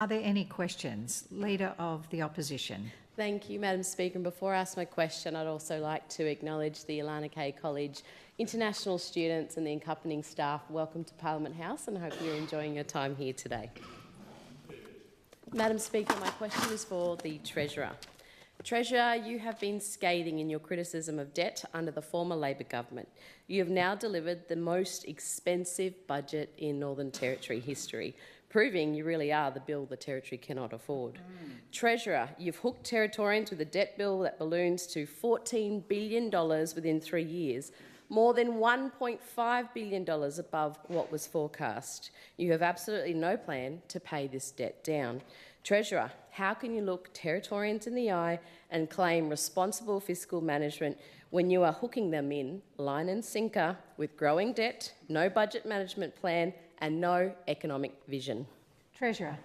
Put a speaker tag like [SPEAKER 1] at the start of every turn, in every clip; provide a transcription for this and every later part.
[SPEAKER 1] Are there any questions? Leader of the Opposition.
[SPEAKER 2] Thank you, Madam Speaker. And before I ask my question, I'd also like to acknowledge the Ilana K College international students and the accompanying staff. Welcome to Parliament House, and I hope you're enjoying your time here today. Madam Speaker, my question is for the Treasurer. Treasurer, you have been scathing in your criticism of debt under the former Labor government. You have now delivered the most expensive budget in Northern Territory history, proving you really are the bill the Territory cannot afford. Treasurer, you've hooked Territorians with a debt bill that balloons to $14 billion within 3 years, more than $1.5 billion above what was forecast. You have absolutely no plan to pay this debt down. Treasurer, how can you look Territorians in the eye and claim responsible fiscal management when you are hooking them in line and sinker with growing debt, no budget management plan and no economic vision?
[SPEAKER 1] Treasurer.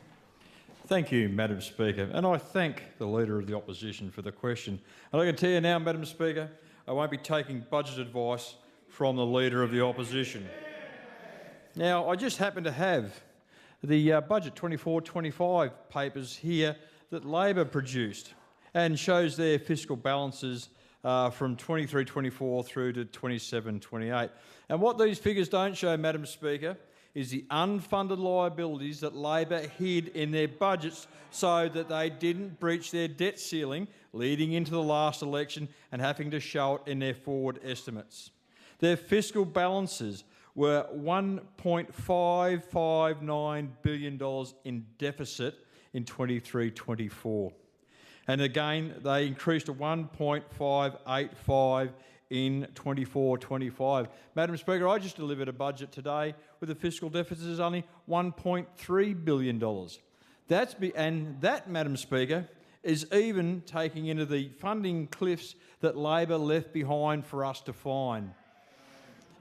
[SPEAKER 3] Thank you, Madam Speaker, and I thank the Leader of the Opposition for the question. And I can tell you now, Madam Speaker, I won't be taking budget advice from the Leader of the Opposition. Now, I just happen to have the Budget 24-25 papers here that Labor produced and shows their fiscal balances from 23-24 through to 27-28. And what these figures don't show, Madam Speaker, is the unfunded liabilities that Labor hid in their budgets so that they didn't breach their debt ceiling leading into the last election and having to show it in their forward estimates. Their fiscal balances were $1.559 billion in deficit in 23-24. And again, they increased to 1.585 in 24-25. Madam Speaker, I just delivered a budget today with a fiscal deficit is only $1.3 billion. That, Madam Speaker, is even taking into the funding cliffs that Labor left behind for us to find.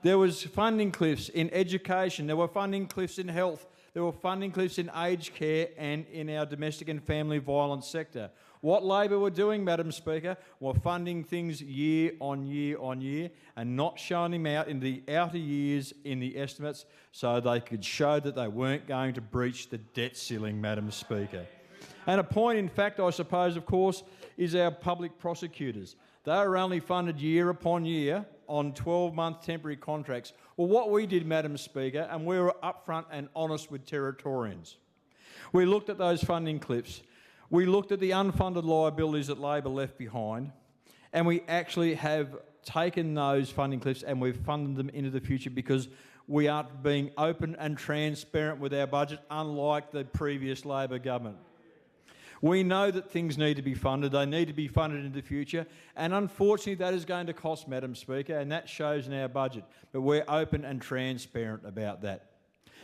[SPEAKER 3] There was funding cliffs in education, there were funding cliffs in health, there were funding cliffs in aged care and in our domestic and family violence sector. What Labor were doing, Madam Speaker, were funding things year on year on year and not showing them out in the outer years in the estimates so they could show that they weren't going to breach the debt ceiling, Madam Speaker. And a point, in fact, I suppose, of course, is our public prosecutors. They are only funded year upon year on 12-month temporary contracts. Well, what we did, Madam Speaker, and we were upfront and honest with Territorians, we looked at those funding cliffs, we looked at the unfunded liabilities that Labor left behind, and we actually have taken those funding cliffs and we've funded them into the future because we are being open and transparent with our budget, unlike the previous Labor government. We know that things need to be funded. They need to be funded in the future. And unfortunately, that is going to cost, Madam Speaker, and that shows in our budget. But we're open and transparent about that.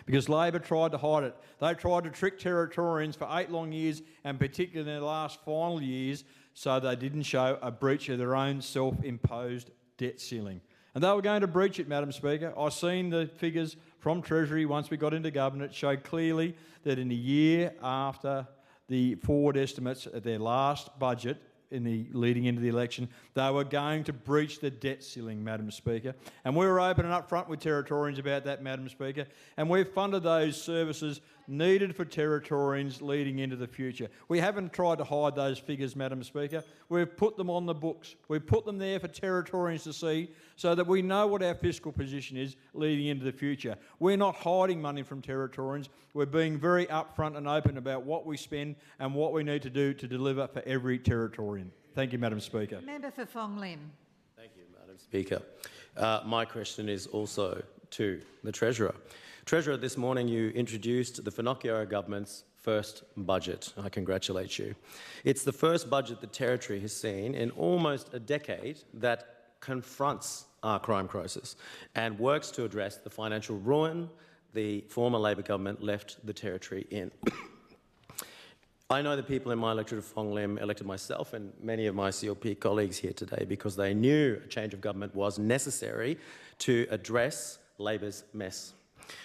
[SPEAKER 3] Because Labor tried to hide it. They tried to trick Territorians for 8 long years, and particularly in their last final years, so they didn't show a breach of their own self-imposed debt ceiling. And they were going to breach it, Madam Speaker. I've seen the figures from Treasury once we got into government. It showed clearly that in the year after the forward estimates at their last budget in the leading into the election, they were going to breach the debt ceiling, Madam Speaker. And we were open and upfront with Territorians about that, Madam Speaker. And we've funded those services needed for Territorians leading into the future. We haven't tried to hide those figures, Madam Speaker. We've put them on the books. We've put them there for Territorians to see so that we know what our fiscal position is leading into the future. We're not hiding money from Territorians. We're being very upfront and open about what we spend and what we need to do to deliver for every Territorian. Thank you, Madam Speaker.
[SPEAKER 1] Member for Fong Lim.
[SPEAKER 4] Thank you, Madam Speaker. My question is also to the Treasurer. Treasurer, this morning you introduced the Finocchiaro government's first budget. I congratulate you. It's the first budget the Territory has seen in almost a decade that confronts our crime crisis and works to address the financial ruin the former Labor government left the Territory in. I know the people in my electorate of Fong Lim elected myself and many of my CLP colleagues here today because they knew a change of government was necessary to address Labor's mess.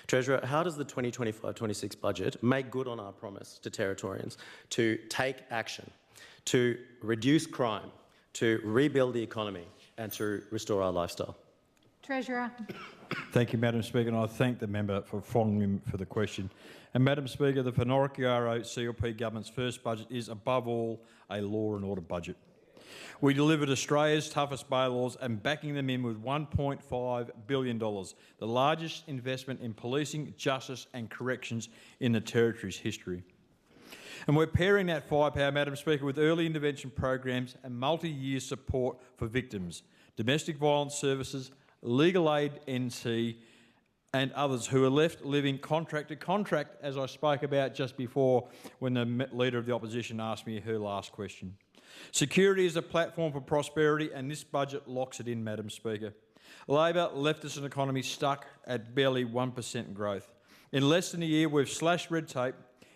[SPEAKER 4] Treasurer, how does the 2025-26 budget make good on our promise to Territorians to take action, to reduce crime, to rebuild the economy and to restore our lifestyle?
[SPEAKER 1] Treasurer.
[SPEAKER 3] Thank you, Madam Speaker, and I thank the member for following him for the question. And Madam Speaker, the Finocchiaro CLP government's first budget is, above all, a law and order budget. We delivered Australia's toughest bylaws and backing them in with $1.5 billion, the largest investment in policing, justice and corrections in the Territory's history. And we're pairing that firepower, Madam Speaker, with early intervention programs and multi-year support for victims, domestic violence services, legal aid NT and others who are left living contract to contract, as I spoke about just before when the Leader of the Opposition asked me her last question. Security is a platform for prosperity, and this budget locks it in, Madam Speaker. Labor left us an economy stuck at barely 1% growth. In less than a year, we've slashed red tape,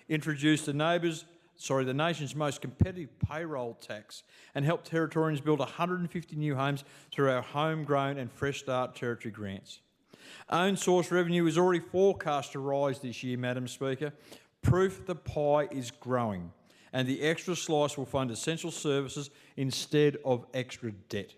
[SPEAKER 3] introduced the nation's most competitive payroll tax, and helped Territorians build 150 new homes through our homegrown and Fresh Start Territory grants. Own source revenue is already forecast to rise this year, Madam Speaker. Proof the pie is growing, and the extra slice will fund essential services instead of extra debt.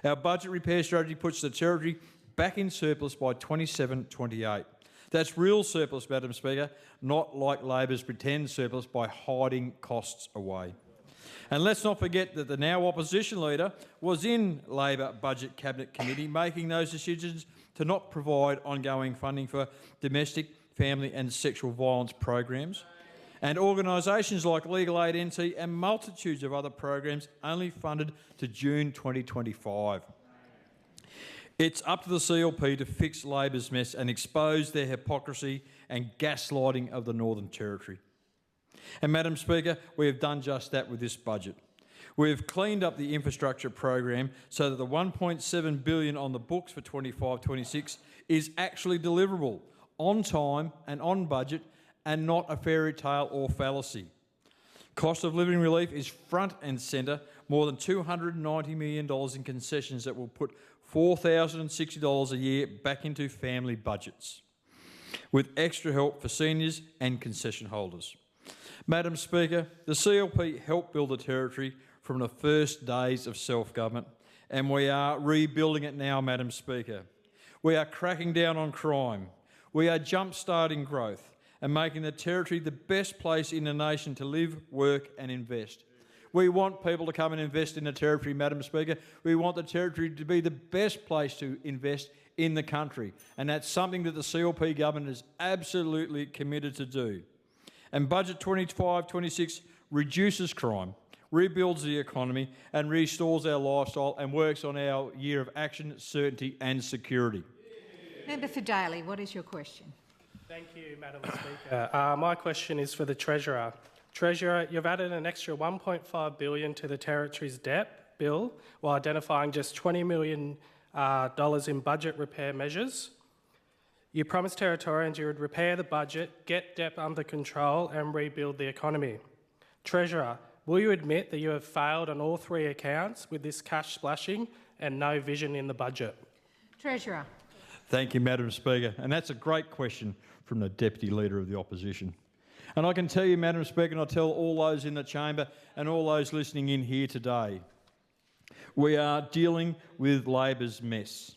[SPEAKER 3] Our budget repair strategy puts the Territory back in surplus by 27-28. That's real surplus, Madam Speaker, not like Labor's pretend surplus by hiding costs away. And let's not forget that the now opposition leader was in Labor Budget Cabinet Committee making those decisions to not provide ongoing funding for domestic, family and sexual violence programs. And organisations like Legal Aid NT and multitudes of other programs only funded to June 2025. It's up to the CLP to fix Labor's mess and expose their hypocrisy and gaslighting of the Northern Territory. And Madam Speaker, we have done just that with this budget. We have cleaned up the infrastructure program so that the $1.7 billion on the books for 25-26 is actually deliverable, on time and on budget, and not a fairy tale or fallacy. Cost of living relief is front and centre, more than $290 million in concessions that will put $4,060 a year back into family budgets, with extra help for seniors and concession holders. Madam Speaker, the CLP helped build the Territory from the first days of self-government, and we are rebuilding it now, Madam Speaker. We are cracking down on crime. We are jump-starting growth and making the Territory the best place in the nation to live, work and invest. We want people to come and invest in the Territory, Madam Speaker. We want the Territory to be the best place to invest in the country, and that's something that the CLP government is absolutely committed to do. And Budget 25-26 reduces crime, rebuilds the economy and restores our lifestyle and works on our year of action, certainty and security.
[SPEAKER 1] Member for Daly, what is your question?
[SPEAKER 5] Thank you, Madam Speaker. My question is for the Treasurer. Treasurer, you've added an extra $1.5 billion to the Territory's debt bill while identifying just $20 million in budget repair measures. You promised Territorians you would repair the budget, get debt under control and rebuild the economy. Treasurer, will you admit that you have failed on all three accounts with this cash splashing and no vision in the budget?
[SPEAKER 1] Treasurer.
[SPEAKER 3] Thank you, Madam Speaker. And that's a great question from the Deputy Leader of the Opposition. And I can tell you, Madam Speaker, and I tell all those in the chamber and all those listening in here today, we are dealing with Labor's mess.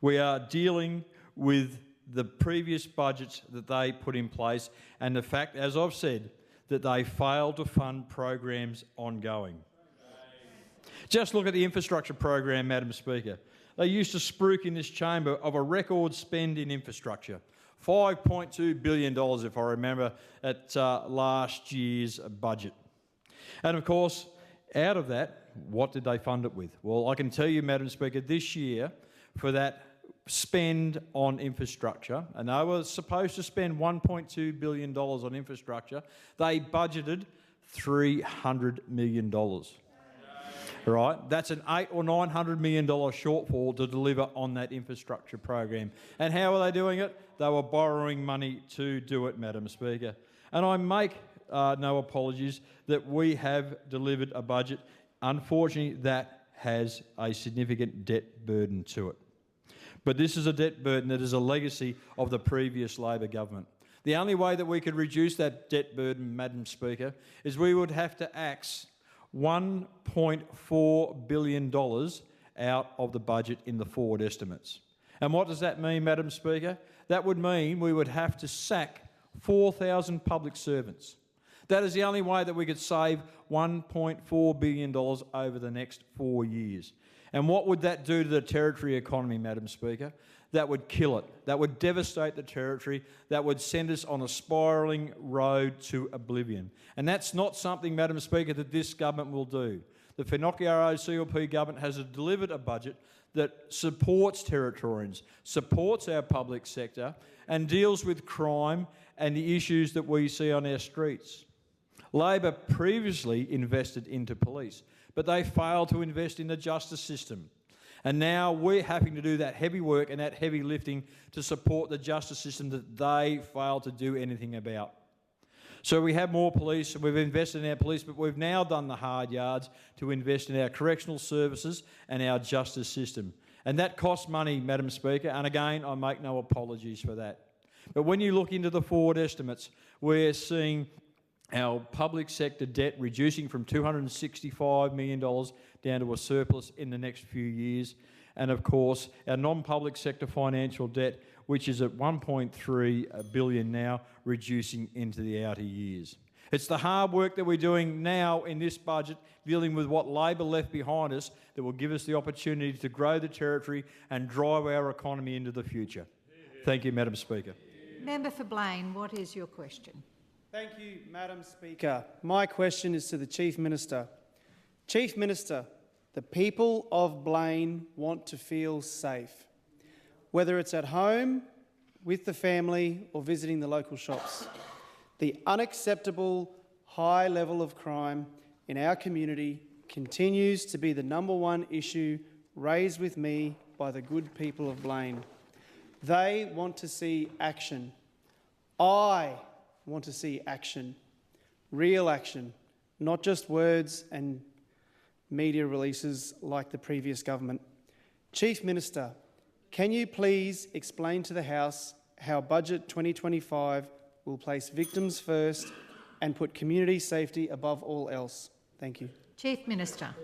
[SPEAKER 3] We are dealing with the previous budgets that they put in place and the fact, as I've said, that they failed to fund programs ongoing. Just look at the infrastructure program, Madam Speaker. They used to spruik in this chamber of a record spend in infrastructure. $5.2 billion, if I remember, at last year's budget. And of course, out of that, what did they fund it with? Well, I can tell you, Madam Speaker, this year, for that spend on infrastructure, and they were supposed to spend $1.2 billion on infrastructure, they budgeted $300 million. Right? That's an $800 or $900 million shortfall to deliver on that infrastructure program. And how are they doing it? They were borrowing money to do it, Madam Speaker. And I make no apologies that we have delivered a budget, unfortunately, that has a significant debt burden to it. But this is a debt burden that is a legacy of the previous Labor government. The only way that we could reduce that debt burden, Madam Speaker, is we would have to axe $1.4 billion out of the budget in the forward estimates. And what does that mean, Madam Speaker? That would mean we would have to sack 4,000 public servants. That is the only way that we could save $1.4 billion over the next 4 years. And what would that do to the Territory economy, Madam Speaker? That would kill it. That would devastate the Territory. That would send us on a spiralling road to oblivion. And that's not something, Madam Speaker, that this government will do. The Finocchiaro CLP government has delivered a budget that supports Territorians, supports our public sector, and deals with crime and the issues that we see on our streets. Labor previously invested into police, but they failed to invest in the justice system. And now we're having to do that heavy work and that heavy lifting to support the justice system that they failed to do anything about. So we have more police, and we've invested in our police, but we've now done the hard yards to invest in our correctional services and our justice system. And that costs money, Madam Speaker, and again, I make no apologies for that. But when you look into the forward estimates, we're seeing our public sector debt reducing from $265 million down to a surplus in the next few years. And of course, our non-public sector financial debt, which is at $1.3 billion now, reducing into the outer years. It's the hard work that we're doing now in this budget, dealing with what Labor left behind us, that will give us the opportunity to grow the Territory and drive our economy into the future. Thank you, Madam Speaker.
[SPEAKER 1] Member for Blaine, what is your question?
[SPEAKER 6] Thank you, Madam Speaker. My question is to the Chief Minister. Chief Minister, the people of Blaine want to feel safe, whether it's at home, with the family, or visiting the local shops. The unacceptable high level of crime in our community continues to be the #1 issue raised with me by the good people of Blaine. They want to see action. I want to see action, real action, not just words and media releases like the previous government. Chief Minister, can you please explain to the House how Budget 2025 will place victims first and put community safety above all else? Thank you.
[SPEAKER 1] Chief Minister.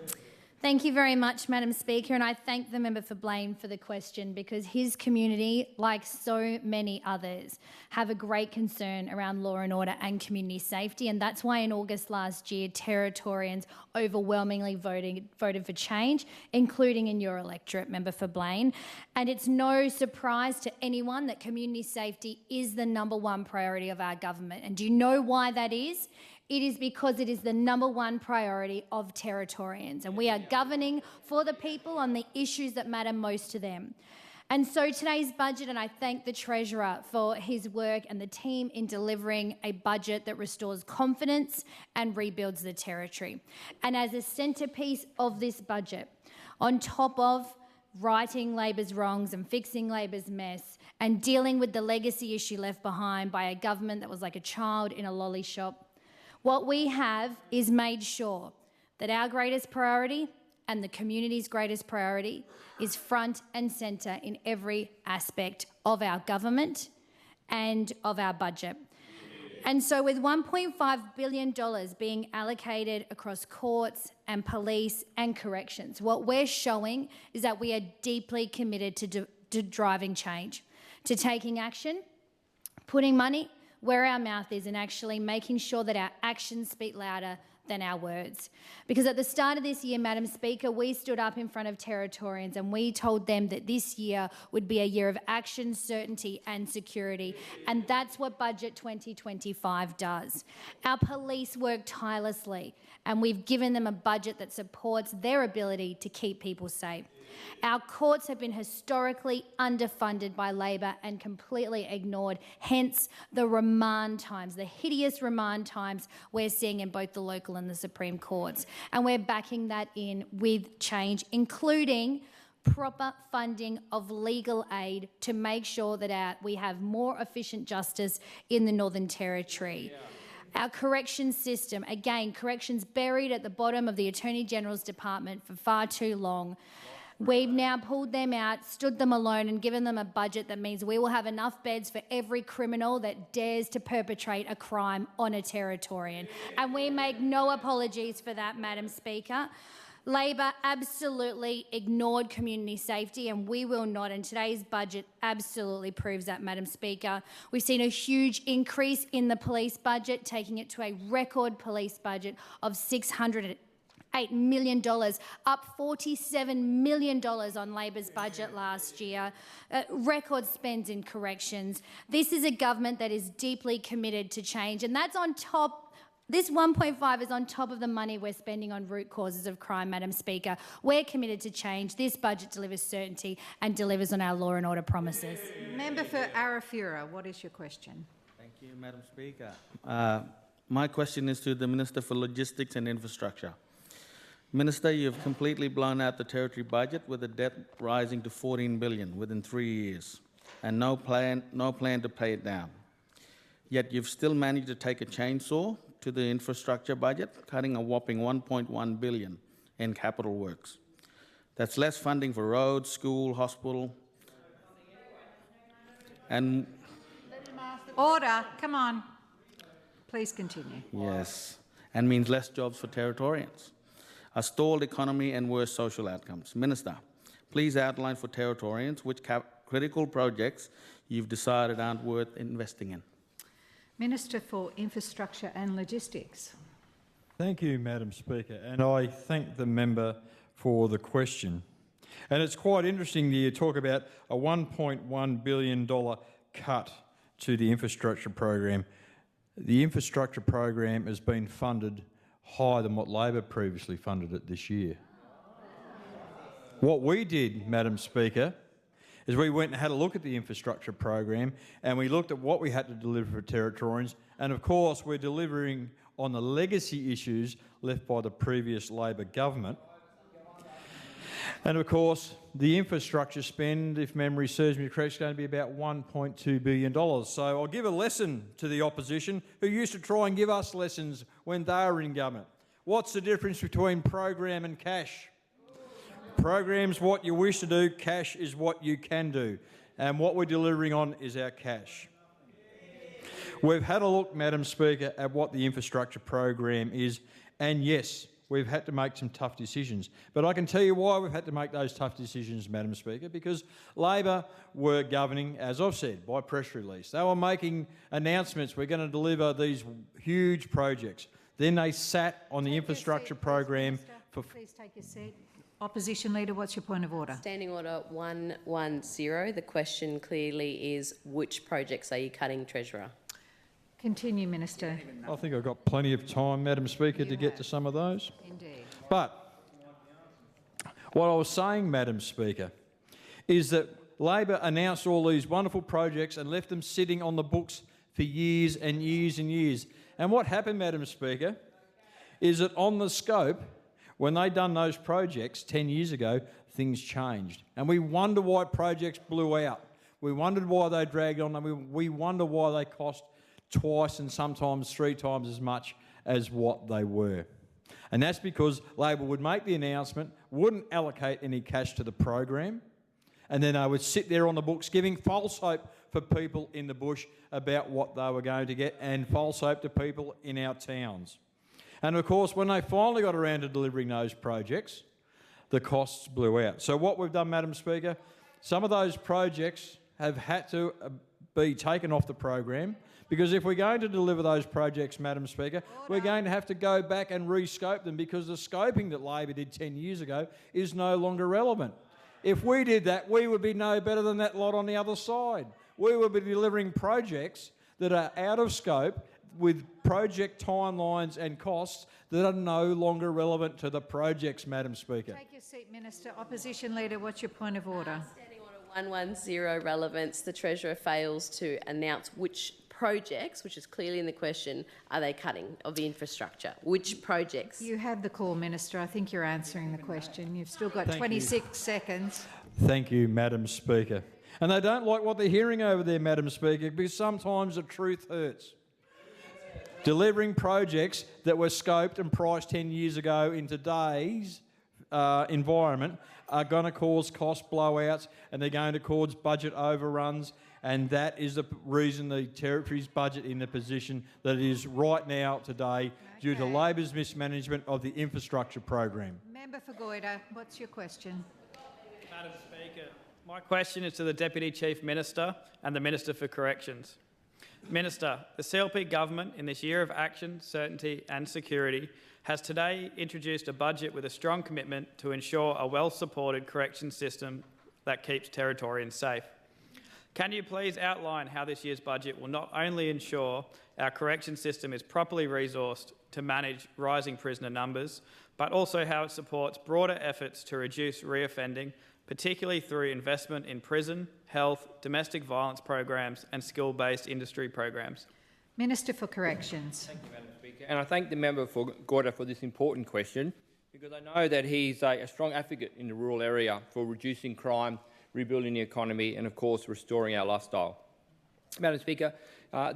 [SPEAKER 7] Thank you very much, Madam Speaker, and I thank the member for Blaine for the question, because his community, like so many others, have a great concern around law and order and community safety, and that's why in August last year, Territorians overwhelmingly voted for change, including in your electorate, member for Blaine. And it's no surprise to anyone that community safety is the #1 priority of our government. And do you know why that is? It is because it is the #1 priority of Territorians, and we are governing for the people on the issues that matter most to them. And so today's budget, and I thank the Treasurer for his work and the team in delivering a budget that restores confidence and rebuilds the Territory. And as a centrepiece of this budget, on top of righting Labor's wrongs and fixing Labor's mess and dealing with the legacy issue left behind by a government that was like a child in a lolly shop, what we have is made sure that our greatest priority and the community's greatest priority is front and centre in every aspect of our government and of our budget. And so with $1.5 billion being allocated across courts and police and corrections, what we're showing is that we are deeply committed to driving change, to taking action, putting money where our mouth is, and actually making sure that our actions speak louder than our words. Because at the start of this year, Madam Speaker, we stood up in front of Territorians and we told them that this year would be a year of action, certainty and security. And that's what Budget 2025 does. Our police work tirelessly, and we've given them a budget that supports their ability to keep people safe. Our courts have been historically underfunded by Labor and completely ignored, hence the remand times, the hideous remand times we're seeing in both the local and the Supreme Courts. And we're backing that in with change, including proper funding of legal aid to make sure that we have more efficient justice in the Northern Territory. Our corrections system, again, corrections buried at the bottom of the Attorney General's department for far too long. We've now pulled them out, stood them alone and given them a budget that means we will have enough beds for every criminal that dares to perpetrate a crime on a Territorian. And we make no apologies for that, Madam Speaker. Labor absolutely ignored community safety, and we will not. And today's budget absolutely proves that, Madam Speaker. We've seen a huge increase in the police budget, taking it to a record police budget of $608 million, up $47 million on Labor's budget last year. Record spends in corrections. This is a government that is deeply committed to change, and that's on top. This 1.5 is on top of the money we're spending on root causes of crime, Madam Speaker. We're committed to change. This budget delivers certainty and delivers on our law and order promises.
[SPEAKER 1] Member for Arafura, what is your question?
[SPEAKER 8] Thank you, Madam Speaker. My question is to the Minister for Logistics and Infrastructure. Minister, you've completely blown out the territory budget with the debt rising to $14 billion within 3 years and no plan to pay it down. Yet you've still managed to take a chainsaw to the infrastructure budget, cutting a whopping $1.1 billion in capital works. That's less funding for roads, school, hospital, and
[SPEAKER 1] Order, come on. Please continue.
[SPEAKER 8] yes, and means less jobs for Territorians, a stalled economy and worse social outcomes. Minister, please outline for Territorians which critical projects you've decided aren't worth investing in.
[SPEAKER 1] Minister for Infrastructure and Logistics.
[SPEAKER 3] Thank you, Madam Speaker, and I thank the member for the question. And it's quite interesting that you talk about a $1.1 billion cut to the infrastructure program. The infrastructure program has been funded higher than what Labor previously funded it this year. What we did, Madam Speaker, is we went and had a look at the infrastructure program and we looked at what we had to deliver for Territorians, and of course we're delivering on the legacy issues left by the previous Labor government. And of course the infrastructure spend, if memory serves me correct, is going to be about $1.2 billion. So I'll give a lesson to the opposition who used to try and give us lessons when they were in government. What's the difference between program and cash? Program's what you wish to do, cash is what you can do. And what we're delivering on is our cash. We've had a look, Madam Speaker, at what the infrastructure program is, and yes, we've had to make some tough decisions. But I can tell you why we've had to make those tough decisions, Madam Speaker, because Labor were governing, as I've said, by press release. They were making announcements, we're going to deliver these huge projects. Then they sat on the infrastructure program for...
[SPEAKER 1] Please take your seat. Opposition Leader, what's your point of order?
[SPEAKER 2] Standing Order 110. The question clearly is, which projects are you cutting, Treasurer?
[SPEAKER 1] Continue, Minister.
[SPEAKER 3] I think I've got plenty of time, Madam Speaker, to get to some of those.
[SPEAKER 1] Indeed.
[SPEAKER 3] But what I was saying, Madam Speaker, is that Labor announced all these wonderful projects and left them sitting on the books for years and years and years. And what happened, Madam Speaker, is that on the scope, when they done those projects 10 years ago, things changed. And we wonder why projects blew out. We wondered why they dragged on, and we wonder why they cost twice and sometimes 3 times as much as what they were. And that's because Labor would make the announcement, wouldn't allocate any cash to the program, and then they would sit there on the books giving false hope for people in the bush about what they were going to get, and false hope to people in our towns. And of course, when they finally got around to delivering those projects, the costs blew out. So what we've done, Madam Speaker, some of those projects have had to be taken off the program, because if we're going to deliver those projects, Madam Speaker, we're going to have to go back and re-scope them, because the scoping that Labor did 10 years ago is no longer relevant. If we did that, we would be no better than that lot on the other side. We would be delivering projects that are out of scope, with project timelines and costs that are no longer relevant to the projects, Madam Speaker.
[SPEAKER 1] Take your seat, Minister. Opposition Leader, what's your point of order?
[SPEAKER 2] Standing Order 110 relevance. The Treasurer fails to announce which projects, which is clearly in the question, are they cutting of the infrastructure? Which projects?
[SPEAKER 1] You have the call, Minister. I think you're answering the question. You've still got 26 seconds.
[SPEAKER 3] Thank you, Madam Speaker. And they don't like what they're hearing over there, Madam Speaker, because sometimes the truth hurts. Delivering projects that were scoped and priced 10 years ago in today's environment are going to cause cost blowouts, and they're going to cause budget overruns, and that is the reason the Territory's budget in the position that it is right now today, due to Labor's mismanagement of the infrastructure program.
[SPEAKER 1] Member for Goyder, what's your question?
[SPEAKER 9] Madam Speaker, my question is to the Deputy Chief Minister and the Minister for Corrections. Minister, the CLP government in this year of action, certainty and security has today introduced a budget with a strong commitment to ensure a well-supported correction system that keeps Territorians safe. Can you please outline how this year's budget will not only ensure our correction system is properly resourced to manage rising prisoner numbers, but also how it supports broader efforts to reduce reoffending, particularly through investment in prison, health, domestic violence programs and skill-based industry programs?
[SPEAKER 1] Minister for Corrections.
[SPEAKER 10] Thank you, Madam Speaker. And I thank the member for Goyder for this important question, because I know that he's a strong advocate in the rural area for reducing crime, rebuilding the economy and, of course, restoring our lifestyle. Madam Speaker,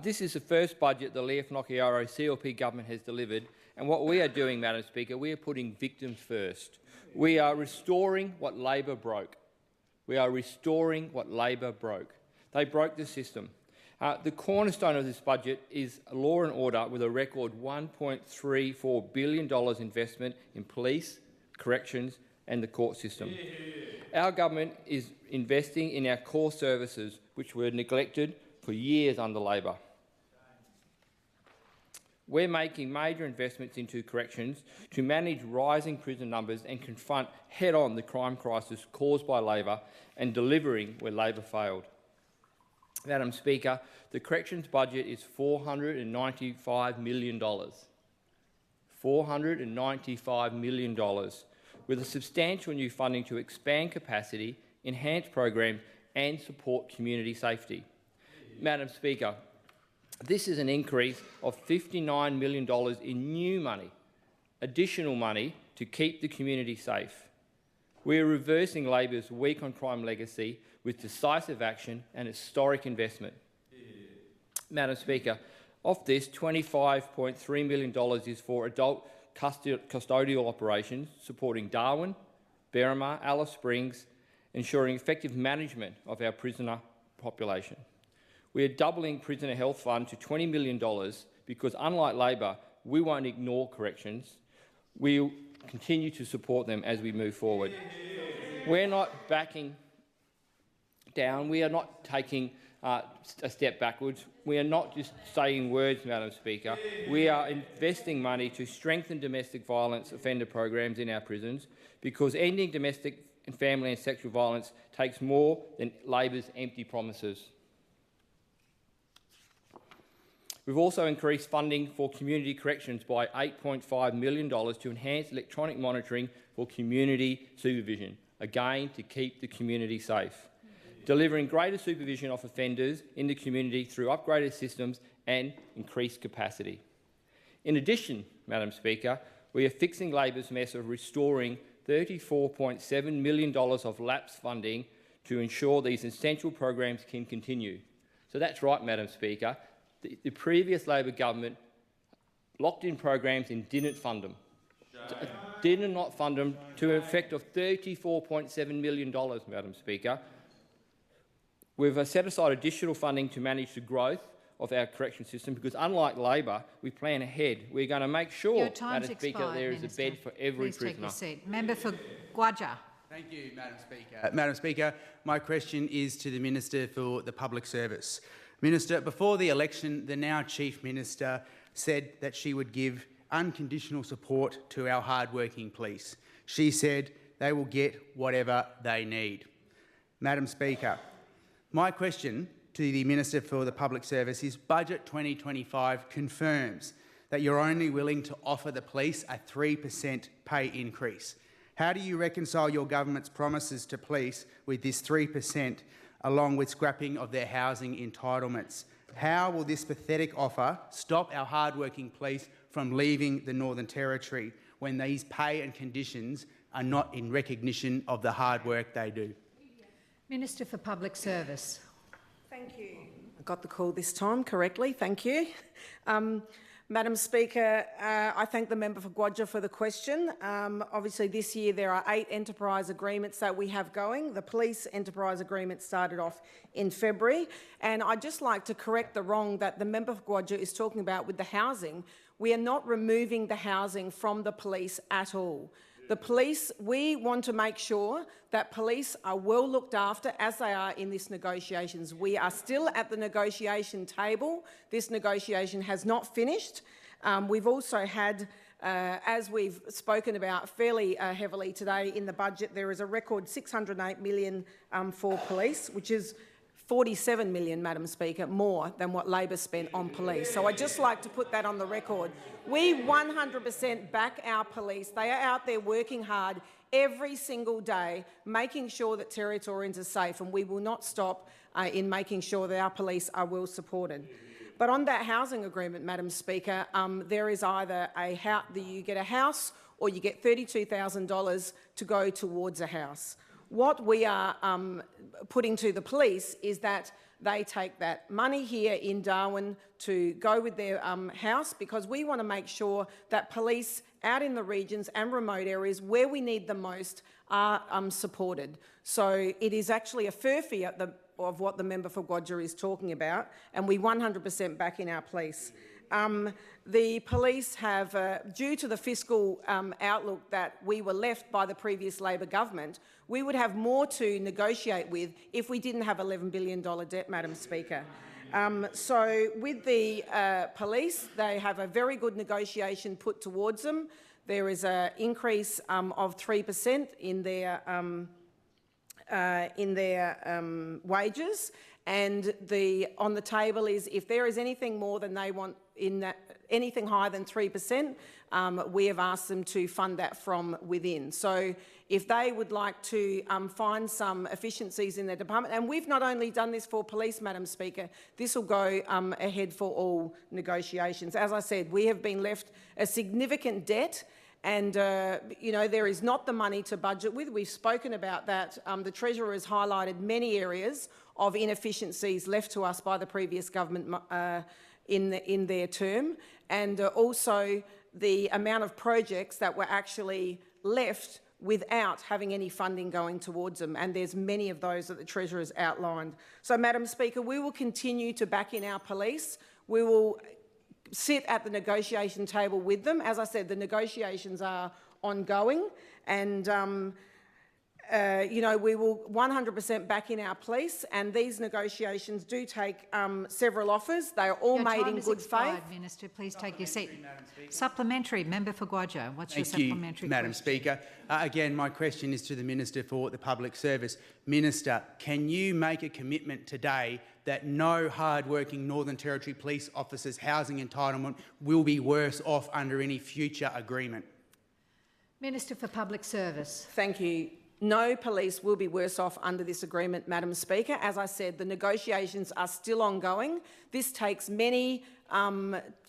[SPEAKER 10] this is the first budget the Leah Finocchiaro CLP government has delivered, and what we are doing, Madam Speaker, we are putting victims first. We are restoring what Labor broke. We are restoring what Labor broke. They broke the system. The cornerstone of this budget is law and order, with a record $1.34 billion investment in police, corrections and the court system. Our government is investing in our core services, which were neglected for years under Labor. We're making major investments into corrections to manage rising prison numbers and confront head-on the crime crisis caused by Labor, and delivering where Labor failed. Madam Speaker, the corrections budget is $495 million. $495 million, with a substantial new funding to expand capacity, enhance programs and support community safety. Madam Speaker, this is an increase of $59 million in new money, additional money to keep the community safe. We are reversing Labor's weak on crime legacy with decisive action and historic investment. Madam Speaker, of this, $25.3 million is for adult custodial operations supporting Darwin, Berrimah, Alice Springs, ensuring effective management of our prisoner population. We are doubling Prisoner Health Fund to $20 million because, unlike Labor, we won't ignore corrections. We'll continue to support them as we move forward. We're not backing down. We are not taking a step backwards. We are not just saying words, Madam Speaker. We are investing money to strengthen domestic violence offender programs in our prisons, because ending domestic and family and sexual violence takes more than Labor's empty promises. We've also increased funding for community corrections by $8.5 million to enhance electronic monitoring for community supervision, again to keep the community safe, delivering greater supervision of offenders in the community through upgraded systems and increased capacity. In addition, Madam Speaker, we are fixing Labor's mess of restoring $34.7 million of lapsed funding to ensure these essential programs can continue. So that's right, Madam Speaker. The previous Labor government locked in programs and didn't fund them. Did not fund them to an effect of $34.7 million, Madam Speaker. We've set aside additional funding to manage the growth of our correction system, because unlike Labor, we plan ahead. We're going to make sure, Madam Speaker, there is a bed for every prisoner.
[SPEAKER 1] Please take your seat. Member for Gwadja.
[SPEAKER 11] Thank you, Madam Speaker. Madam Speaker, my question is to the Minister for the Public Service. Minister, before the election, the now Chief Minister said that she would give unconditional support to our hard-working police. She said they will get whatever they need. Madam Speaker, my question to the Minister for the Public Service is, Budget 2025 confirms that you're only willing to offer the police a 3% pay increase. How do you reconcile your government's promises to police with this 3%, along with scrapping of their housing entitlements? How will this pathetic offer stop our hard-working police from leaving the Northern Territory when these pay and conditions are not in recognition of the hard work they do?
[SPEAKER 1] Minister for Public Service.
[SPEAKER 12] Thank you. I got the call this time correctly. Thank you. Madam Speaker, I thank the member for Gwadja for the question. Obviously, this year there are 8 enterprise agreements that we have going. The police enterprise agreement started off in February. And I'd just like to correct the wrong that the member for Gwadja is talking about with the housing. We are not removing the housing from the police at all. The police, we want to make sure that police are well looked after as they are in these negotiations. We are still at the negotiation table. This negotiation has not finished. We've also had, as we've spoken about fairly heavily today in the budget, there is a record $608 million for police, which is 47 million, Madam Speaker, more than what Labor spent on police. So I'd just like to put that on the record. We 100% back our police. They are out there working hard every single day, making sure that Territorians are safe, and we will not stop in making sure that our police are well supported. But on that housing agreement, Madam Speaker, there is either you get a house or you get $32,000 to go towards a house. What we are putting to the police is that they take that money here in Darwin to go with their house, because we want to make sure that police out in the regions and remote areas where we need them most are supported. So it is actually a furphy of what the member for Gwadja is talking about, and we 100% back in our police. The police have, due to the fiscal outlook that we were left by the previous Labor government, we would have more to negotiate with if we didn't have $11 billion debt, Madam Speaker. So with the police, they have a very good negotiation put towards them. There is an increase of 3% in their wages, and on the table is, if there is anything more than they want in that, anything higher than 3%, we have asked them to fund that from within. So if they would like to find some efficiencies in their department, and we've not only done this for police, Madam Speaker, this will go ahead for all negotiations. As I said, we have been left a significant debt, and you know, there is not the money to budget with. We've spoken about that. The Treasurer has highlighted many areas of inefficiencies left to us by the previous government in their term, and also the amount of projects that were actually left without having any funding going towards them, and there's many of those that the Treasurer has outlined. So, Madam Speaker, we will continue to back in our police. We will sit at the negotiation table with them. As I said, the negotiations are ongoing, and you know, we will 100% back in our police, and these negotiations do take several offers. They are all made in good faith.
[SPEAKER 1] Minister, please take your seat. Supplementary, member for Gwadja. What's your
[SPEAKER 11] Thank you,
[SPEAKER 1] supplementary
[SPEAKER 11] Madam
[SPEAKER 1] question?
[SPEAKER 11] Speaker. Again, my question is to the Minister for the Public Service. Minister, can you make a commitment today that no hard-working Northern Territory police officers' housing entitlement will be worse off under any future agreement?
[SPEAKER 1] Minister for Public Service.
[SPEAKER 12] Thank you. No police will be worse off under this agreement, Madam Speaker. As I said, the negotiations are still ongoing. This takes many,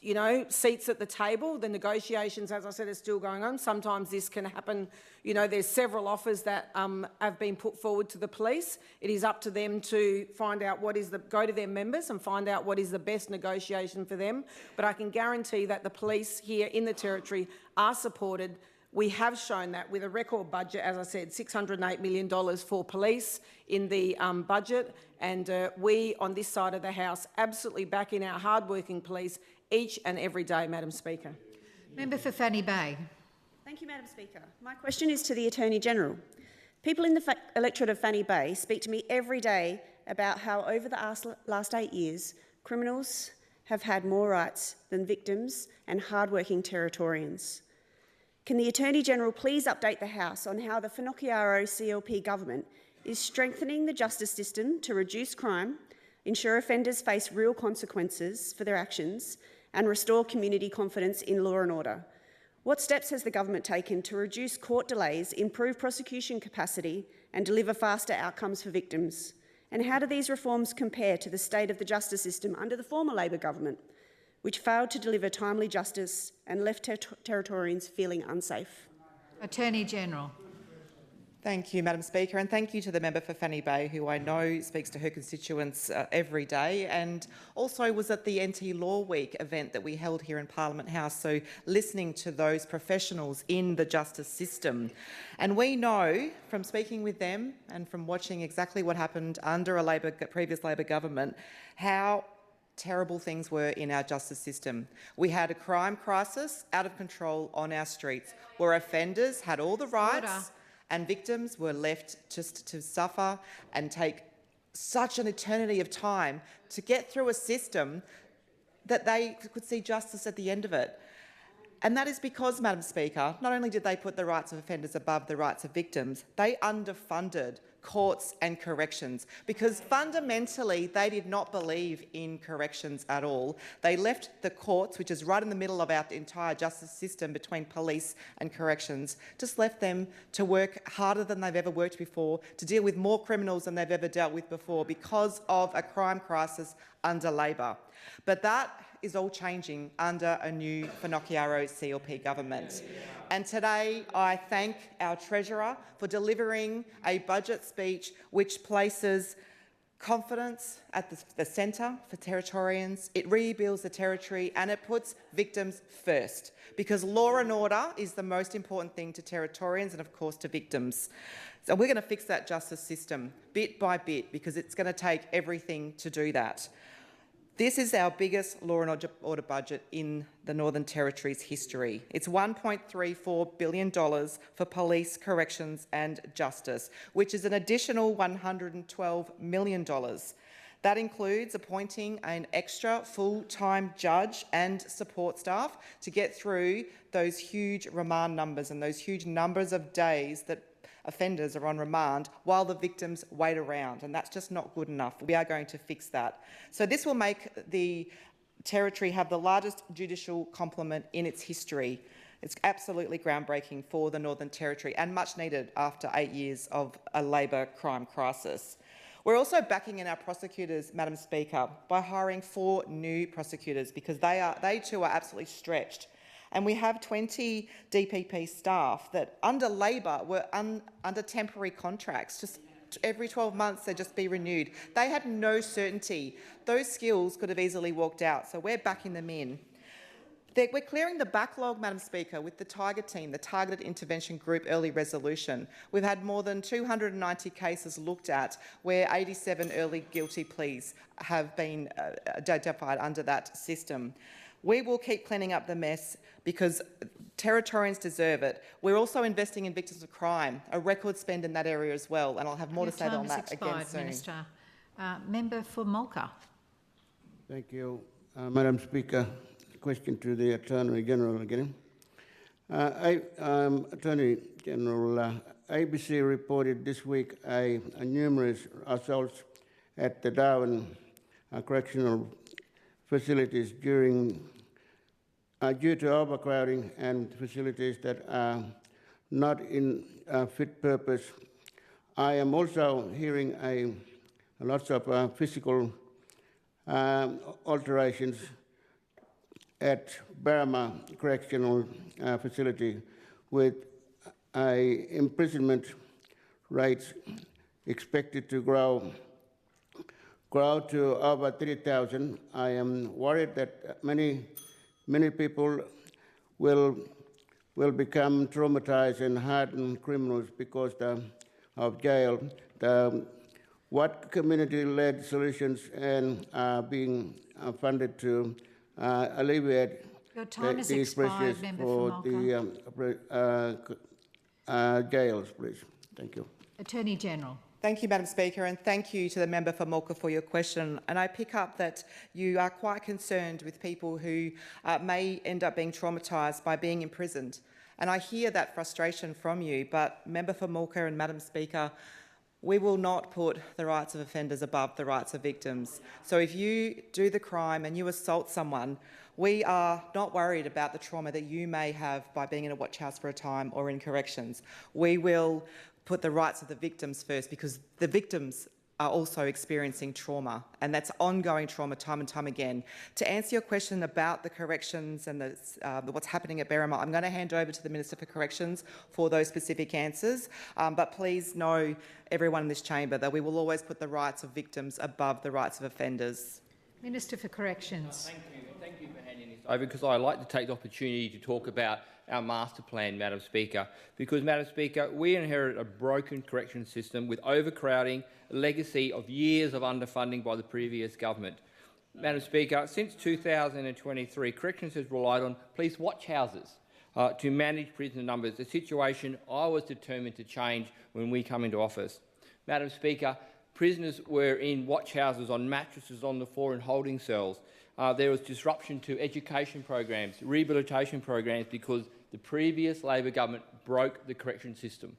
[SPEAKER 12] you know, seats at the table. The negotiations, as I said, are still going on. Sometimes this can happen. You know, there's several offers that have been put forward to the police. It is up to them to find out go to their members and find out what is the best negotiation for them. But I can guarantee that the police here in the Territory are supported. We have shown that with a record budget, as I said, $608 million for police in the budget, and we on this side of the House absolutely back in our hard-working police each and every day, Madam Speaker.
[SPEAKER 1] Member for Fanny Bay.
[SPEAKER 13] Thank you, Madam Speaker. My question is to the Attorney-General. People in the electorate of Fanny Bay speak to me every day about how over the last 8 years, criminals have had more rights than victims and hard-working Territorians. Can the Attorney-General please update the House on how the Finocchiaro CLP government is strengthening the justice system to reduce crime, ensure offenders face real consequences for their actions, and restore community confidence in law and order? What steps has the government taken to reduce court delays, improve prosecution capacity, and deliver faster outcomes for victims? And how do these reforms compare to the state of the justice system under the former Labor government, which failed to deliver timely justice and left Territorians feeling unsafe?
[SPEAKER 1] Attorney-General.
[SPEAKER 14] Thank you, Madam Speaker, and thank you to the member for Fanny Bay, who I know speaks to her constituents every day, and also was at the NT Law Week event that we held here in Parliament House, so listening to those professionals in the justice system. And we know from speaking with them and from watching exactly what happened under a previous Labor government, how terrible things were in our justice system. We had a crime crisis out of control on our streets where offenders had all the rights and victims were left just to suffer and take such an eternity of time to get through a system that they could see justice at the end of it. And that is because, Madam Speaker, not only did they put the rights of offenders above the rights of victims, they underfunded courts and corrections because fundamentally they did not believe in corrections at all. They left the courts, which is right in the middle of our entire justice system between police and corrections, just left them to work harder than they've ever worked before, to deal with more criminals than they've ever dealt with before because of a crime crisis under Labor. But that is all changing under a new Finocchiaro CLP government. And today I thank our Treasurer for delivering a budget speech which places confidence at the centre for Territorians. It rebuilds the Territory and it puts victims first because law and order is the most important thing to Territorians and, of course, to victims. So we're going to fix that justice system bit by bit because it's going to take everything to do that. This is our biggest law and order budget in the Northern Territory's history. It's $1.34 billion for police, corrections and justice, which is an additional $112 million. That includes appointing an extra full-time judge and support staff to get through those huge remand numbers and those huge numbers of days that offenders are on remand while the victims wait around, and that's just not good enough. We are going to fix that. So this will make the Territory have the largest judicial complement in its history. It's absolutely groundbreaking for the Northern Territory and much needed after 8 years of a Labor crime crisis. We're also backing in our prosecutors, Madam Speaker, by hiring 4 new prosecutors because they too are absolutely stretched. And we have 20 DPP staff that under Labor were under temporary contracts. Just every 12 months they'd just be renewed. They had no certainty. Those skills could have easily walked out, so we're backing them in. We're clearing the backlog, Madam Speaker, with the Tiger team, the Targeted Intervention Group Early Resolution. We've had more than 290 cases looked at where 87 early guilty pleas have been identified under that system. We will keep cleaning up the mess because Territorians deserve it. We're also investing in victims of crime, a record spend in that area as well, and I'll have more to say on that again soon.
[SPEAKER 1] Minister. Member for Mulca.
[SPEAKER 15] Thank you, Madam Speaker. Question to the Attorney General again. Attorney General, ABC reported this week numerous assaults at the Darwin correctional facilities due to overcrowding and facilities that are not in fit purpose. I am also hearing lots of physical alterations at Berrima Correctional Facility with imprisonment rates expected to grow to over 3,000. I am worried that many people will become traumatized and hardened criminals because of jail. What community-led solutions are being funded to alleviate these pressures for the jails, please? Thank you.
[SPEAKER 1] Attorney General.
[SPEAKER 14] Thank you, Madam Speaker, and thank you to the member for Mulca for your question. And I pick up that you are quite concerned with people who may end up being traumatised by being imprisoned. And I hear that frustration from you, but member for Mulca and Madam Speaker, we will not put the rights of offenders above the rights of victims. So if you do the crime and you assault someone, we are not worried about the trauma that you may have by being in a watch house for a time or in corrections. We will put the rights of the victims first because the victims are also experiencing trauma, and that's ongoing trauma time and time again. To answer your question about the corrections and what's happening at Berrima, I'm going to hand over to the Minister for Corrections for those specific answers. But please know, everyone in this chamber, that we will always put the rights of victims above the rights of offenders.
[SPEAKER 1] Minister for Corrections.
[SPEAKER 10] Thank you for handing this over, because I'd like to take the opportunity to talk about our master plan, Madam Speaker, because, Madam Speaker, we inherited a broken correction system with overcrowding, a legacy of years of underfunding by the previous government. Madam Speaker, since 2023, Corrections has relied on police watch houses to manage prisoner numbers, a situation I was determined to change when we come into office. Madam Speaker, prisoners were in watch houses on mattresses on the floor in holding cells. There was disruption to education programs, rehabilitation programs, because the previous Labor government broke the correction system.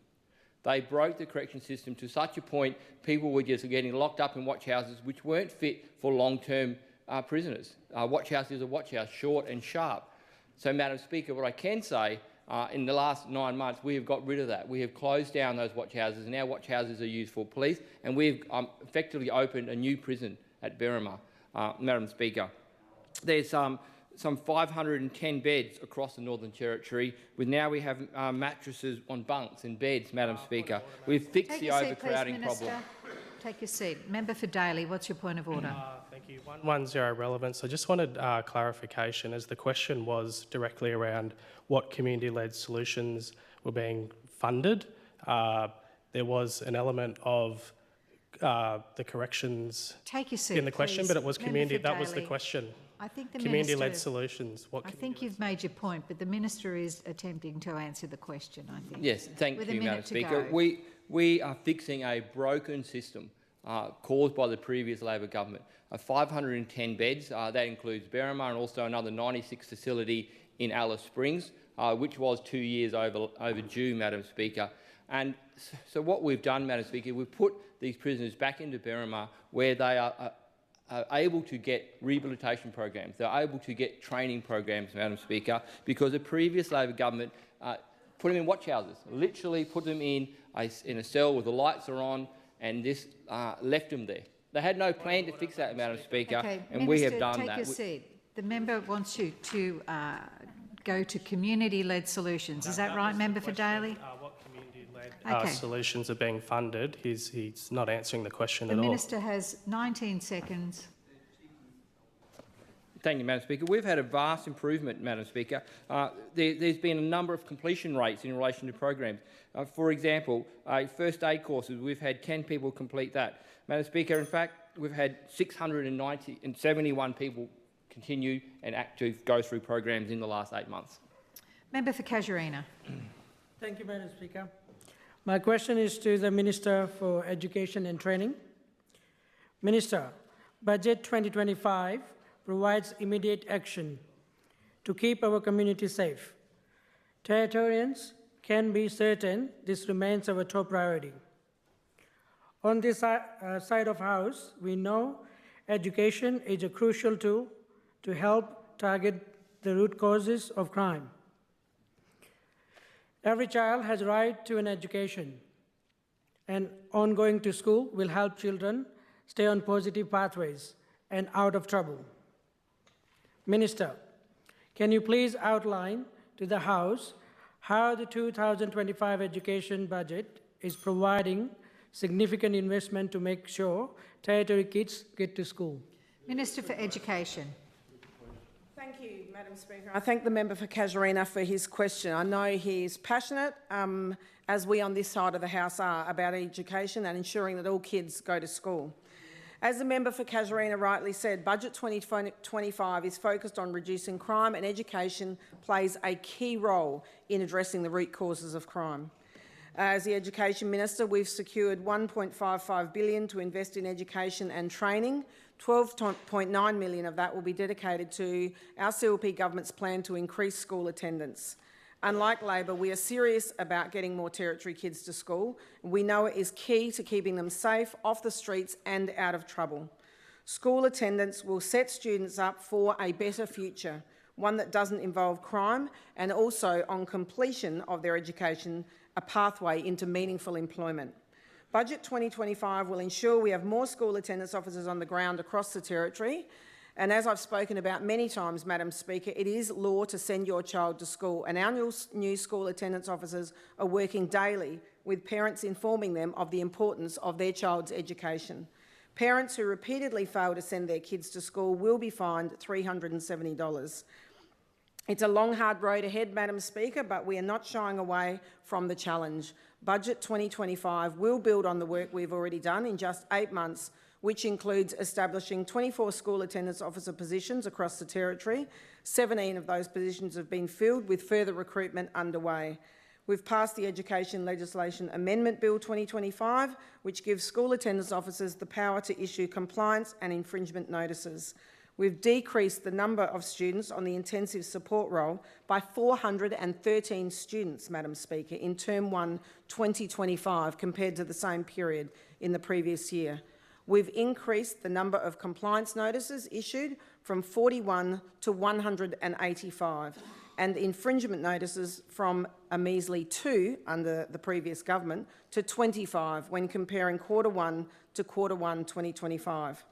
[SPEAKER 10] They broke the correction system to such a point people were just getting locked up in watch houses which weren't fit for long-term prisoners. Watch house is a watch house, short and sharp. So, Madam Speaker, what I can say, in the last 9 months, we have got rid of that. We have closed down those watch houses, and now watch houses are used for police, and we've effectively opened a new prison at Berrima, Madam Speaker. There's some 510 beds across the Northern Territory. Now we have mattresses on bunks and beds, Madam Speaker. We've fixed the overcrowding problem.
[SPEAKER 1] Take your seat. Member for Daly, what's your point of order?
[SPEAKER 5] Thank you. 110 relevance. I just wanted clarification, as the question was directly around what community-led solutions were being funded. There was an element of the corrections
[SPEAKER 1] Take your seat,
[SPEAKER 5] in the question,
[SPEAKER 1] please.
[SPEAKER 5] but it was community. That was the
[SPEAKER 1] Daly.
[SPEAKER 5] question.
[SPEAKER 1] I think the
[SPEAKER 5] Community-led
[SPEAKER 1] Minister,
[SPEAKER 5] solutions.
[SPEAKER 1] I think you've made your point, but the Minister is attempting to answer the question, I think.
[SPEAKER 10] Yes, thank
[SPEAKER 1] With a
[SPEAKER 10] you,
[SPEAKER 1] minute
[SPEAKER 10] Madam
[SPEAKER 1] to
[SPEAKER 10] Speaker.
[SPEAKER 1] go.
[SPEAKER 10] We are fixing a broken system caused by the previous Labor government. 510 beds, that includes Berrima and also another 96 facility in Alice Springs, which was 2 years overdue, Madam Speaker. And so what we've done, Madam Speaker, we've put these prisoners back into Berrima where they are able to get rehabilitation programs. They're able to get training programs, Madam Speaker, because the previous Labor government put them in watch houses, literally put them in a cell where the lights are on and just left them there. They had no plan to fix that, Madam Speaker,
[SPEAKER 1] Okay,
[SPEAKER 10] and
[SPEAKER 1] Minister,
[SPEAKER 10] we have done
[SPEAKER 1] take
[SPEAKER 10] that.
[SPEAKER 1] your seat. The member wants you to go to community-led solutions. Is that right, Member for Daly?
[SPEAKER 5] What community-led
[SPEAKER 1] Okay.
[SPEAKER 5] solutions are being funded? He's not answering the question
[SPEAKER 1] The
[SPEAKER 5] at all.
[SPEAKER 1] Minister has 19 seconds.
[SPEAKER 10] Thank you, Madam Speaker. We've had a vast improvement, Madam Speaker. There's been a number of completion rates in relation to programs. For example, first aid courses, we've had 10 people complete that. Madam Speaker, in fact, we've had 671 people continue and active go through programs in the last 8 months.
[SPEAKER 1] Member for Casuarina.
[SPEAKER 16] Thank you, Madam Speaker. My question is to the Minister for Education and Training. Minister, Budget 2025 provides immediate action to keep our community safe. Territorians can be certain this remains our top priority. On this side of house, we know education is a crucial tool to help target the root causes of crime. Every child has a right to an education, and ongoing to school will help children stay on positive pathways and out of trouble. Minister, can you please outline to the House how the 2025 education budget is providing significant investment to make sure Territory kids get to school?
[SPEAKER 1] Minister for Education.
[SPEAKER 12] Thank you, Madam Speaker. I thank the member for Casuarina for his question. I know he's passionate, as we on this side of the House are, about education and ensuring that all kids go to school. As the member for Casuarina rightly said, Budget 2025 is focused on reducing crime, and education plays a key role in addressing the root causes of crime. As the Education Minister, we've secured $1.55 billion to invest in education and training. $12.9 million of that will be dedicated to our CLP government's plan to increase school attendance. Unlike Labor, we are serious about getting more Territory kids to school. We know it is key to keeping them safe, off the streets and out of trouble. School attendance will set students up for a better future, one that doesn't involve crime, and also, on completion of their education, a pathway into meaningful employment. Budget 2025 will ensure we have more school attendance officers on the ground across the Territory. And as I've spoken about many times, Madam Speaker, it is law to send your child to school, and our new school attendance officers are working daily with parents, informing them of the importance of their child's education. Parents who repeatedly fail to send their kids to school will be fined $370. It's a long, hard road ahead, Madam Speaker, but we are not shying away from the challenge. Budget 2025 will build on the work we've already done. In just 8 months, which includes establishing 24 school attendance officer positions across the Territory. 17 of those positions have been filled, with further recruitment underway. We've passed the Education Legislation Amendment Bill 2025, which gives school attendance officers the power to issue compliance and infringement notices. We've decreased the number of students on the intensive support role by 413 students, Madam Speaker, in Term 1 2025 compared to the same period in the previous year. We've increased the number of compliance notices issued from 41 to 185, and infringement notices from a measly 2 under the previous government to 25 when comparing Q1 to Q1 2025.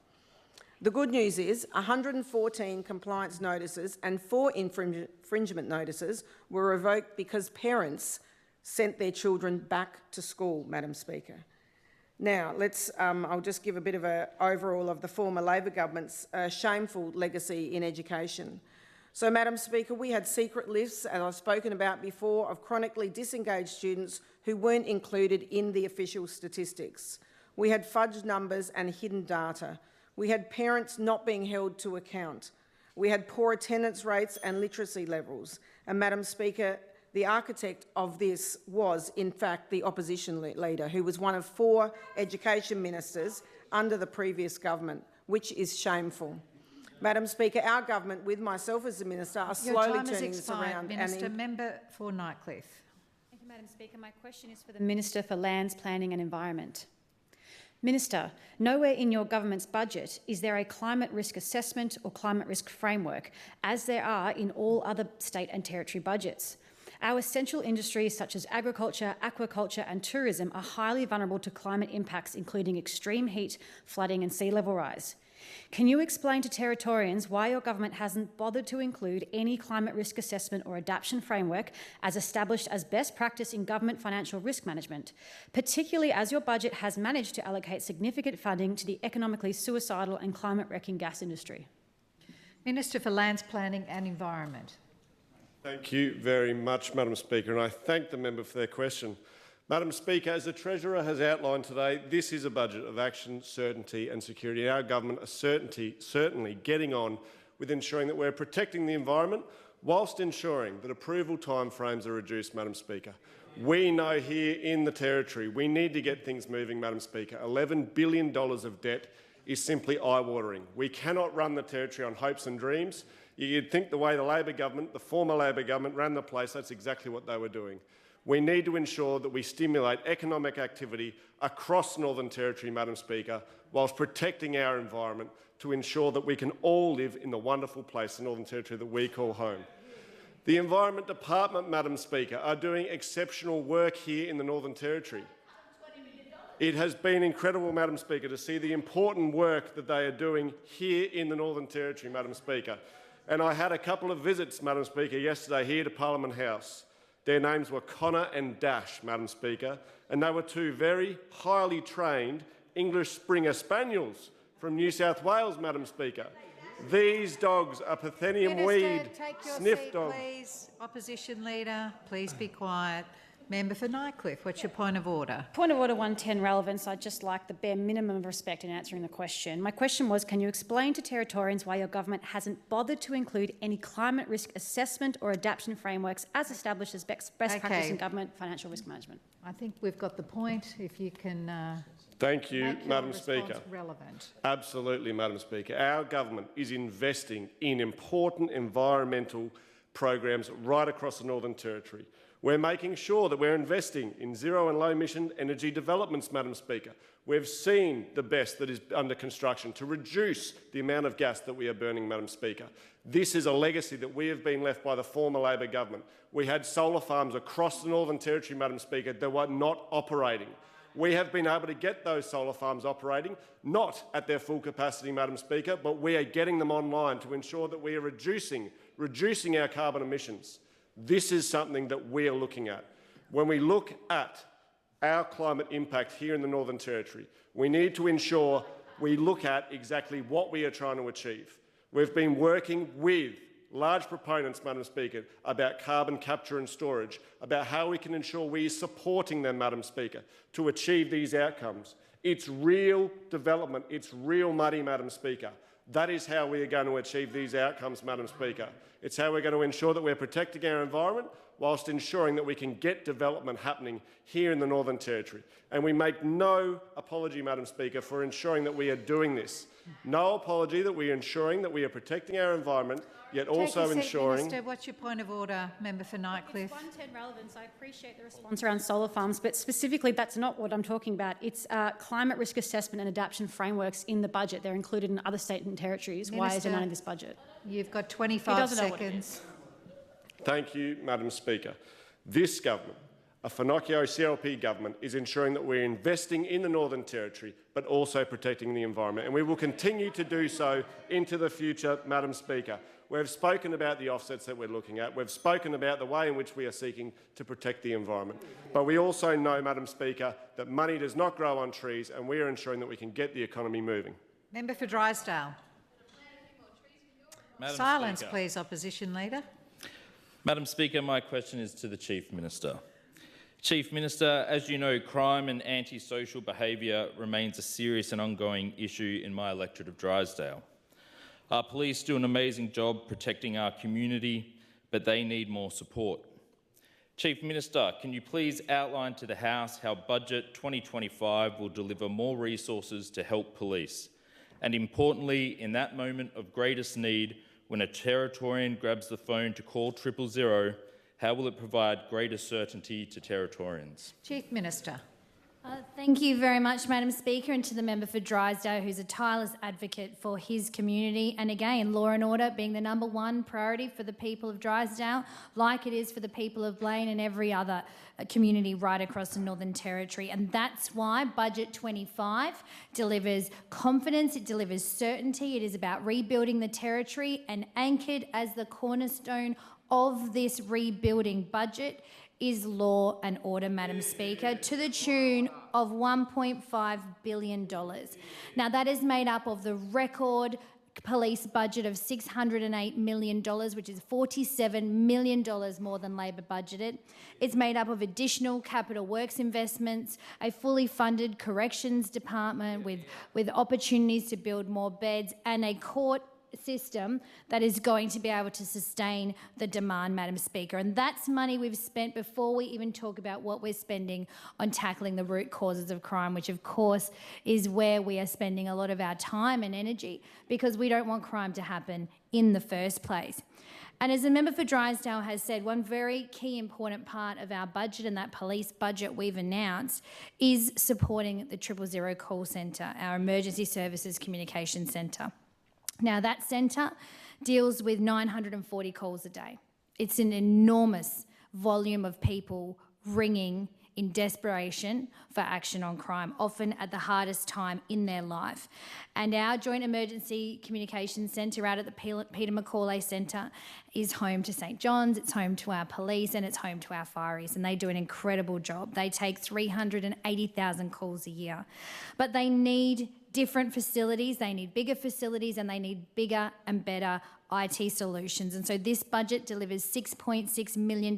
[SPEAKER 12] The good news is 114 compliance notices and 4 infringement notices were revoked because parents sent their children back to school, Madam Speaker. Now, I'll just give a bit of an overall of the former Labor government's shameful legacy in education. So, Madam Speaker, we had secret lists, as I've spoken about before, of chronically disengaged students who weren't included in the official statistics. We had fudged numbers and hidden data. We had parents not being held to account. We had poor attendance rates and literacy levels. And, Madam Speaker, the architect of this was, in fact, the opposition leader, who was one of 4 education ministers under the previous government, which is shameful. Madam Speaker, our government, with myself as the minister, are slowly turning this around.
[SPEAKER 1] Minister. Member for Nightcliff.
[SPEAKER 17] Thank you, Madam Speaker. My question is for the Minister for Lands, Planning and Environment. Minister, nowhere in your government's budget is there a climate risk assessment or climate risk framework, as there are in all other state and territory budgets. Our essential industries such as agriculture, aquaculture and tourism are highly vulnerable to climate impacts, including extreme heat, flooding and sea level rise. Can you explain to Territorians why your government hasn't bothered to include any climate risk assessment or adaptation framework as established as best practice in government financial risk management, particularly as your budget has managed to allocate significant funding to the economically suicidal and climate-wrecking gas industry?
[SPEAKER 1] Minister for Lands, Planning and Environment.
[SPEAKER 18] Thank you very much, Madam Speaker, and I thank the member for their question. Madam Speaker, as the Treasurer has outlined today, this is a budget of action, certainty and security. Our government is certainly getting on with ensuring that we're protecting the environment whilst ensuring that approval timeframes are reduced, Madam Speaker. We know here in the Territory we need to get things moving, Madam Speaker. $11 billion of debt is simply eye-watering. We cannot run the Territory on hopes and dreams. You'd think the way the Labor government, the former Labor government, ran the place, that's exactly what they were doing. We need to ensure that we stimulate economic activity across Northern Territory, Madam Speaker, whilst protecting our environment to ensure that we can all live in the wonderful place in Northern Territory that we call home. The Environment Department, Madam Speaker, are doing exceptional work here in the Northern Territory. It has been incredible, Madam Speaker, to see the important work that they are doing here in the Northern Territory, Madam Speaker. And I had a couple of visits, Madam Speaker, yesterday here to Parliament House. Their names were Connor and Dash, Madam Speaker, and they were 2 very highly trained English Springer Spaniels from New South Wales, Madam Speaker. These dogs are Parthenium weed sniff dogs.
[SPEAKER 1] Please. Opposition Leader, please be quiet. Member for Nightcliff, what's your point of order?
[SPEAKER 17] Point of order 110 relevance. I'd just like the bare minimum of respect in answering the question. My question was, can you explain to Territorians why your government hasn't bothered to include any climate risk assessment or adaptation frameworks as established as best practice in government financial risk management?
[SPEAKER 1] I think we've got the point. If you can
[SPEAKER 18] Thank you,
[SPEAKER 1] make your
[SPEAKER 18] Madam
[SPEAKER 1] response
[SPEAKER 18] Speaker.
[SPEAKER 1] relevant.
[SPEAKER 18] Absolutely, Madam Speaker. Our government is investing in important environmental programs right across the Northern Territory. We're making sure that we're investing in zero and low emission energy developments, Madam Speaker. We've seen the BESS that is under construction to reduce the amount of gas that we are burning, Madam Speaker. This is a legacy that we have been left by the former Labor government. We had solar farms across the Northern Territory, Madam Speaker, that were not operating. We have been able to get those solar farms operating, not at their full capacity, Madam Speaker, but we are getting them online to ensure that we are reducing our carbon emissions. This is something that we are looking at. When we look at our climate impact here in the Northern Territory, we need to ensure we look at exactly what we are trying to achieve. We've been working with large proponents, Madam Speaker, about carbon capture and storage, about how we can ensure we are supporting them, Madam Speaker, to achieve these outcomes. It's real development. It's real money, Madam Speaker. That is how we are going to achieve these outcomes, Madam Speaker. It's how we're going to ensure that we're protecting our environment whilst ensuring that we can get development happening here in the Northern Territory. And we make no apology, Madam Speaker, for ensuring that we are doing this. No apology that we are ensuring that we are protecting our environment, yet also ensuring...
[SPEAKER 1] Minister, what's your point of order, member for Nightcliff?
[SPEAKER 17] It's 110 relevance. I appreciate the response around solar farms, but specifically that's not what I'm talking about. It's climate risk assessment and adaptation frameworks in the budget. They're included in other state and territories.
[SPEAKER 1] Minister,
[SPEAKER 17] why is there none in this budget?
[SPEAKER 1] You've got 25 seconds.
[SPEAKER 18] Thank you, Madam Speaker. This government, a Finocchio CLP government, is ensuring that we're investing in the Northern Territory but also protecting the environment, and we will continue to do so into the future, Madam Speaker. We've spoken about the offsets that we're looking at. We've spoken about the way in which we are seeking to protect the environment. But we also know, Madam Speaker, that money does not grow on trees, and we are ensuring that we can get the economy moving.
[SPEAKER 1] Member for Drysdale.
[SPEAKER 19] Madam
[SPEAKER 1] Silence,
[SPEAKER 19] Speaker.
[SPEAKER 1] please, Opposition Leader.
[SPEAKER 19] Madam Speaker, my question is to the Chief Minister. Chief Minister, as you know, crime and antisocial behaviour remains a serious and ongoing issue in my electorate of Drysdale. Our police do an amazing job protecting our community, but they need more support. Chief Minister, can you please outline to the House how Budget 2025 will deliver more resources to help police? And importantly, in that moment of greatest need, when a Territorian grabs the phone to call 000, how will it provide greater certainty to Territorians?
[SPEAKER 1] Chief Minister.
[SPEAKER 7] Thank you very much, Madam Speaker, and to the member for Drysdale, who's a tireless advocate for his community. And again, law and order being the #1 priority for the people of Drysdale, like it is for the people of Blaine and every other community right across the Northern Territory. And that's why Budget 25 delivers confidence, it delivers certainty. It is about rebuilding the Territory, and anchored as the cornerstone of this rebuilding budget is law and order, Madam Speaker, to the tune of $1.5 billion. Now, that is made up of the record police budget of $608 million, which is $47 million more than Labor budgeted. It's made up of additional capital works investments, a fully funded corrections department with opportunities to build more beds, and a court system that is going to be able to sustain the demand, Madam Speaker. And that's money we've spent before we even talk about what we're spending on tackling the root causes of crime, which of course is where we are spending a lot of our time and energy, because we don't want crime to happen in the first place. And as the member for Drysdale has said, one very key important part of our budget, and that police budget we've announced, is supporting the 000 call centre, our emergency services communication centre. Now, that centre deals with 940 calls a day. It's an enormous volume of people ringing in desperation for action on crime, often at the hardest time in their life. And our Joint Emergency Communications Centre out at the Peter McCauley Centre is home to St John's, it's home to our police, and it's home to our fireys, and they do an incredible job. They take 380,000 calls a year. But they need different facilities, they need bigger facilities, and they need bigger and better IT solutions. And so this budget delivers $6.6 million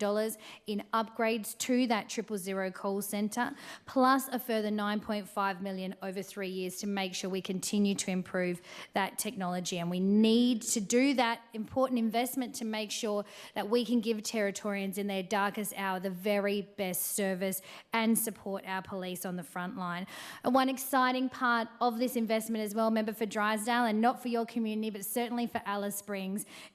[SPEAKER 7] in upgrades to that 000 call centre, plus a further $9.5 million over 3 years to make sure we continue to improve that technology. And we need to do that important investment to make sure that we can give Territorians in their darkest hour the very best service and support our police on the front line. And one exciting part of this investment as well, member for Drysdale, and not for your community, but certainly for Alice Springs,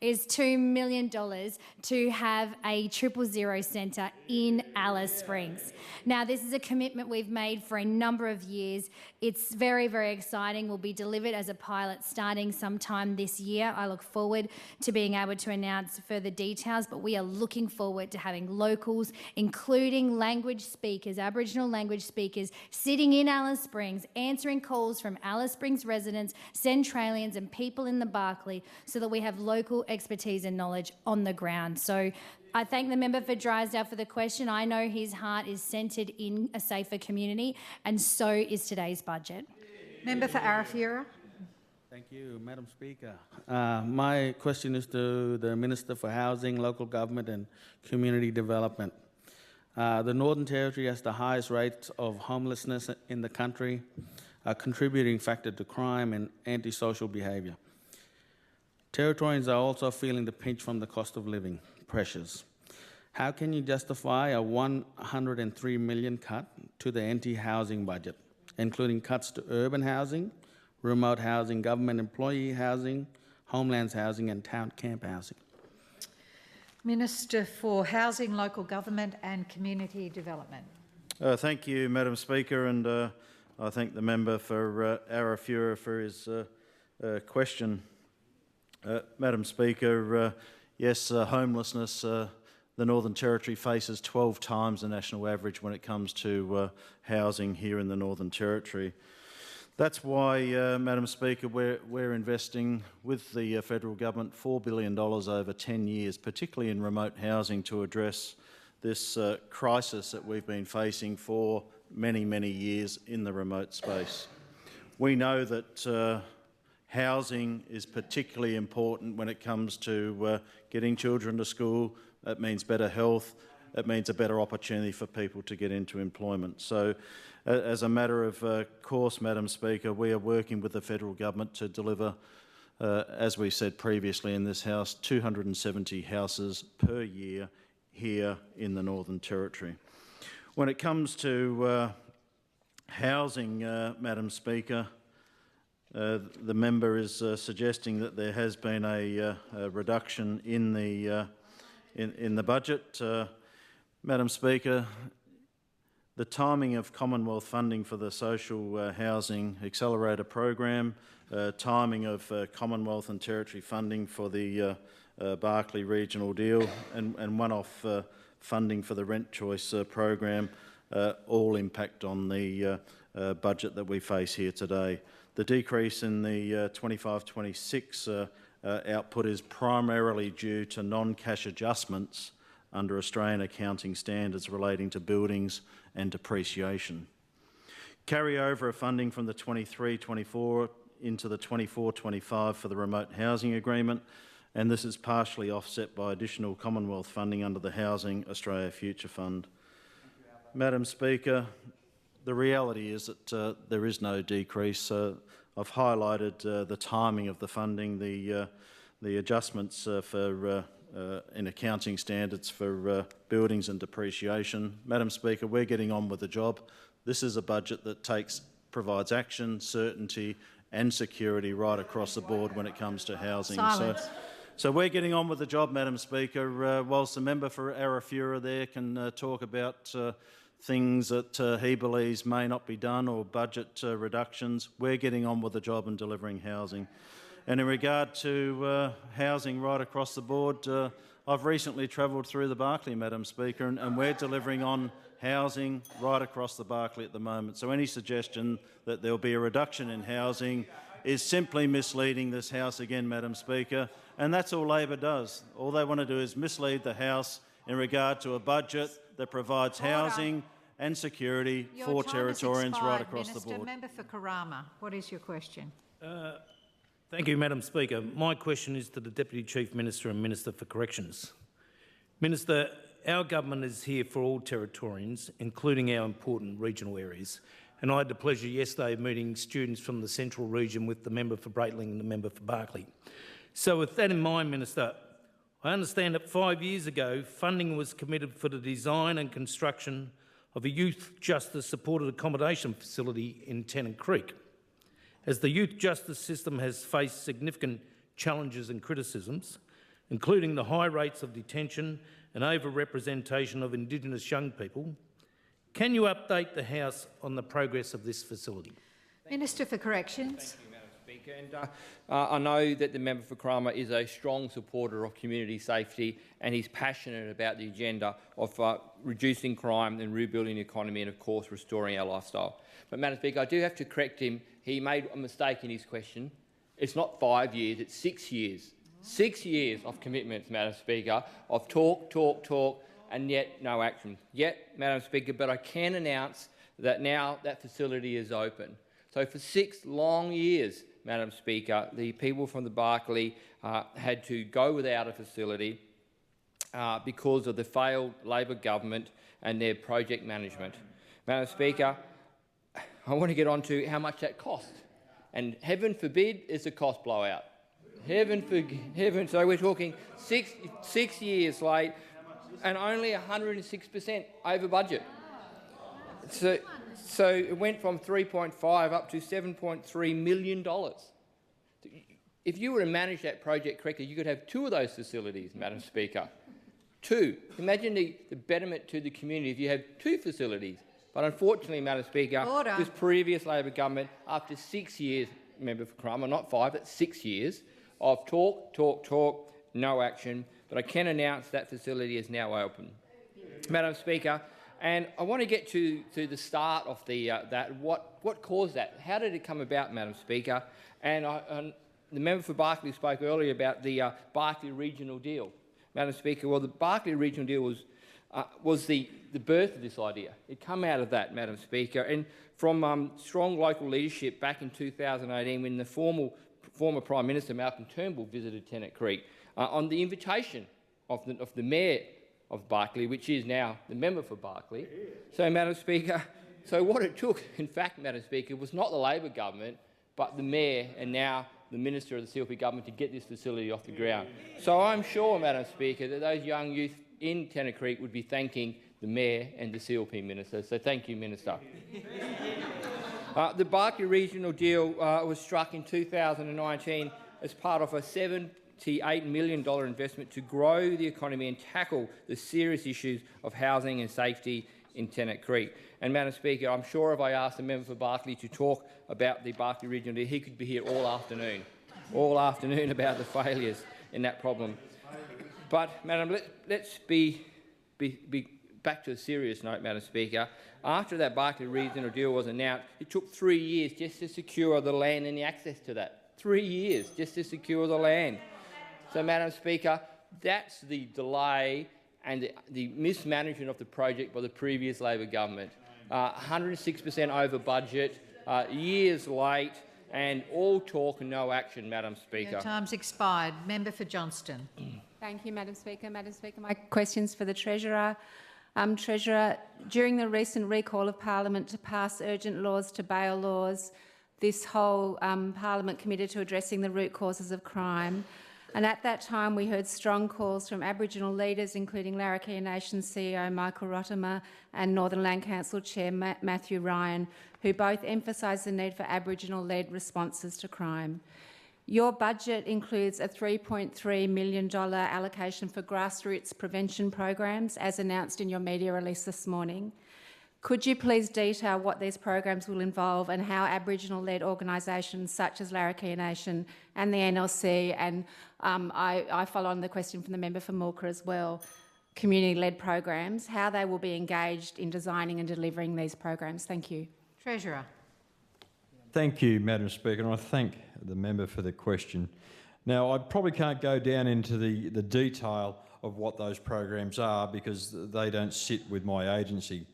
[SPEAKER 7] is $2 million to have a 000 centre in Alice Springs. Now, this is a commitment we've made for a number of years. It's very, very exciting. Will be delivered as a pilot starting sometime this year. I look forward to being able to announce further details, but we are looking forward to having locals, including language speakers, Aboriginal language speakers, sitting in Alice Springs, answering calls from Alice Springs residents, Centralians and people in the Barkly, so that we have local expertise and knowledge on the ground. So I thank the member for Drysdale for the question. I know his heart is centred in a safer community, and so is today's budget.
[SPEAKER 1] Member for Arafura.
[SPEAKER 8] Thank you, Madam Speaker. My question is to the Minister for Housing, Local Government and Community Development. The Northern Territory has the highest rates of homelessness in the country, a contributing factor to crime and antisocial behaviour. Territorians are also feeling the pinch from the cost of living pressures. How can you justify a $103 million cut to the NT housing budget, including cuts to urban housing, remote housing, government employee housing, homelands housing and town camp housing?
[SPEAKER 1] Minister for Housing, Local Government and Community Development.
[SPEAKER 3] Thank you, Madam Speaker, and I thank the member for Arafura for his question. Madam Speaker, yes, homelessness, the Northern Territory faces 12 times the national average when it comes to housing here in the Northern Territory. That's why, Madam Speaker, we're investing with the federal government $4 billion over 10 years, particularly in remote housing, to address this crisis that we've been facing for many, many years in the remote space. We know that housing is particularly important when it comes to getting children to school. That means better health. It means a better opportunity for people to get into employment. So, as a matter of course, Madam Speaker, we are working with the federal government to deliver, as we said previously in this House, 270 houses per year here in the Northern Territory. When it comes to housing, Madam Speaker, the member is suggesting that there has been a reduction in the budget. Madam Speaker, the timing of Commonwealth funding for the Social Housing Accelerator program, timing of Commonwealth and Territory funding for the Barkly Regional Deal, and one-off funding for the Rent Choice program all impact on the budget that we face here today. The decrease in the 25-26 output is primarily due to non-cash adjustments under Australian accounting standards relating to buildings and depreciation. Carryover of funding from the 23-24 into the 24-25 for the Remote Housing Agreement, and this is partially offset by additional Commonwealth funding under the Housing Australia Future Fund. Madam Speaker, the reality is that there is no decrease. I've highlighted the timing of the funding, the adjustments in accounting standards for buildings and depreciation. Madam Speaker, we're getting on with the job. This is a budget that provides action, certainty and security right across the board when it comes to housing. So we're getting on with the job, Madam Speaker. Whilst the member for Arafura there can talk about things that he believes may not be done or budget reductions, we're getting on with the job and delivering housing. And in regard to housing right across the board, I've recently travelled through the Barkly, Madam Speaker, and we're delivering on housing right across the Barkly at the moment. So any suggestion that there'll be a reduction in housing is simply misleading this House again, Madam Speaker, and that's all Labor does. All they want to do is mislead the House in regard to a budget that provides housing and security for Territorians right across the board.
[SPEAKER 1] Member for Karama, what is your question?
[SPEAKER 20] Thank you, Madam Speaker. My question is to the Deputy Chief Minister and Minister for Corrections. Minister, our government is here for all Territorians, including our important regional areas. And I had the pleasure yesterday of meeting students from the Central region with the member for Breitling and the member for Barkly. So with that in mind, Minister, I understand that 5 years ago, funding was committed for the design and construction of a youth justice supported accommodation facility in Tennant Creek. As the youth justice system has faced significant challenges and criticisms, including the high rates of detention and over-representation of Indigenous young people, can you update the House on the progress of this facility?
[SPEAKER 1] Minister for Corrections.
[SPEAKER 10] Thank you, Madam Speaker. And I know that the member for Karama is a strong supporter of community safety and he's passionate about the agenda of reducing crime and rebuilding the economy and, of course, restoring our lifestyle. But, Madam Speaker, I do have to correct him. He made a mistake in his question. It's not 5 years, it's 6 years. 6 years of commitments, Madam Speaker, of talk, and yet no action. Yet, Madam Speaker, but I can announce that now that facility is open. So for 6 long years, Madam Speaker, the people from the Barkly had to go without a facility. because of the failed Labor government and their project management. Madam Speaker, I want to get on to how much that cost. And heaven forbid it's a cost blowout. Heaven, so we're talking six years late and only 106% over budget. So it went from 3.5 up to $7.3 million. If you were to manage that project correctly, you could have 2 of those facilities, Madam Speaker. 2. Imagine the betterment to the community if you have 2 facilities. But unfortunately, Madam Speaker, this previous Labor government, after 6 years, member for Crime, not 5, but 6 years, of talk, no action, but I can announce that facility is now open. Madam Speaker, and I want to get to the start of what caused that? How did it come about, Madam Speaker? And the member for Barkly spoke earlier about the Barkly Regional Deal. Madam Speaker, well, the Barkly Regional Deal was the birth of this idea. It came out of that, Madam Speaker, and from strong local leadership back in 2018 when the former Prime Minister Malcolm Turnbull visited Tennant Creek on the invitation of the Mayor of Barkly, which is now the member for Barkly. So, Madam Speaker, so what it took, in fact, Madam Speaker, was not the Labor government, but the Mayor and now the Minister of the CLP government to get this facility off the ground. So I'm sure, Madam Speaker, that those young youth in Tennant Creek would be thanking the Mayor and the CLP Minister. So thank you, Minister. The Barkly Regional Deal was struck in 2019 as part of a $78 million investment to grow the economy and tackle the serious issues of housing and safety in Tennant Creek. And, Madam Speaker, I'm sure if I asked the member for Barkly to talk about the Barkly Regional Deal, he could be here all afternoon about the failures in that problem. But, Madam, let's be back to a serious note, Madam Speaker. After that Barkly Regional Deal was announced, it took 3 years just to secure the land and the access to that. 3 years just to secure the land. So, Madam Speaker, that's the delay and the mismanagement of the project by the previous Labor government. 106% over budget, years late, and all talk and no action, Madam Speaker.
[SPEAKER 1] Your time's expired. Member for Johnston.
[SPEAKER 21] Thank you, Madam Speaker. Madam Speaker, my question's for the Treasurer. Treasurer, during the recent recall of Parliament to pass urgent laws to bail laws, this whole Parliament committed to addressing the root causes of crime. And at that time, we heard strong calls from Aboriginal leaders, including Larrakia Nation CEO Michael Rottimer and Northern Land Council Chair Matthew Ryan, who both emphasised the need for Aboriginal-led responses to crime. Your budget includes a $3.3 million allocation for grassroots prevention programs, as announced in your media release this morning. Could you please detail what these programs will involve and how Aboriginal-led organisations such as Larrakia Nation and the NLC, and I follow on the question from the member for Mulka as well, community-led programs, how they will be engaged in designing and delivering these programs? Thank you.
[SPEAKER 1] Treasurer.
[SPEAKER 3] Thank you, Madam Speaker, and I thank the member for the question. Now, I probably can't go down into the detail of what those programs are because they don't sit with my agency.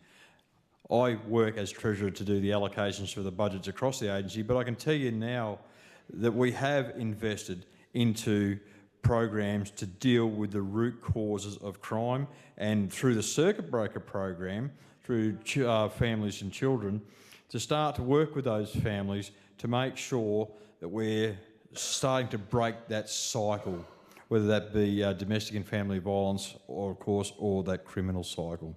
[SPEAKER 3] I work as Treasurer to do the allocations for the budgets across the agency, but I can tell you now that we have invested into programs to deal with the root causes of crime, and through the circuit breaker program, through families and children, to start to work with those families to make sure that we're starting to break that cycle, whether that be domestic and family violence or, of course, or that criminal cycle.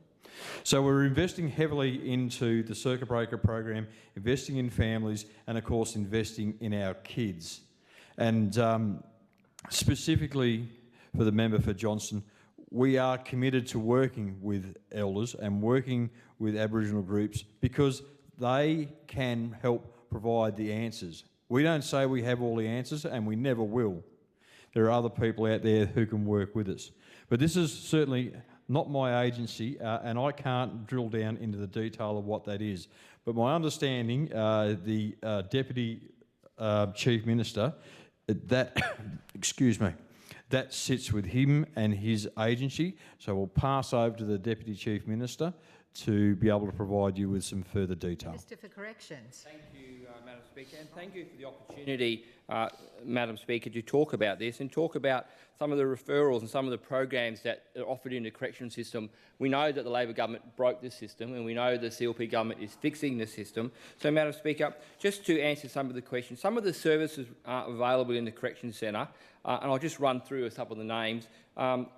[SPEAKER 3] So we're investing heavily into the circuit breaker program, investing in families and, of course, investing in our kids. And specifically for the member for Johnston, we are committed to working with elders and working with Aboriginal groups because they can help provide the answers. We don't say we have all the answers, and we never will. There are other people out there who can work with us. But this is certainly not my agency, and I can't drill down into the detail of what that is. But my understanding, the Deputy Chief Minister, excuse me, that sits with him and his agency. So we'll pass over to the Deputy Chief Minister to be able to provide you with some further detail.
[SPEAKER 1] Minister for Corrections.
[SPEAKER 10] Thank you, Madam Speaker, and thank you for the opportunity, Madam Speaker, to talk about this and talk about some of the referrals and some of the programs that are offered in the correction system. We know that the Labor government broke the system, and we know the CLP government is fixing the system. So, Madam Speaker, just to answer some of the questions, some of the services are available in the correction centre, and I'll just run through a couple of the names.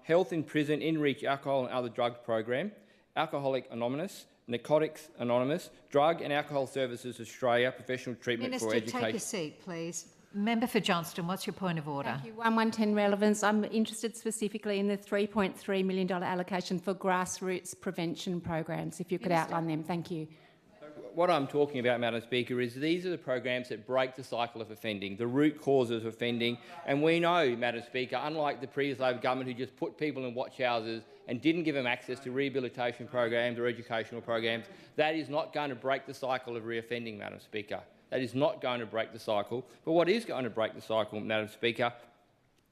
[SPEAKER 10] Health in Prison, In-Reach Alcohol and Other Drugs Program, Alcoholic Anonymous, Narcotics Anonymous, Drug and Alcohol Services Australia, Professional Treatment
[SPEAKER 1] Minister,
[SPEAKER 10] for Education.
[SPEAKER 1] take a seat, please. Member for Johnston, what's your point of order?
[SPEAKER 21] Thank you. 1110 relevance. I'm interested specifically in the $3.3 million allocation for grassroots prevention programs. If you could outline them. Thank you.
[SPEAKER 10] What I'm talking about, Madam Speaker, is these are the programs that break the cycle of offending, the root causes of offending. And we know, Madam Speaker, unlike the previous Labor government who just put people in watch houses and didn't give them access to rehabilitation programs or educational programs, that is not going to break the cycle of reoffending, Madam Speaker. That is not going to break the cycle. But what is going to break the cycle, Madam Speaker,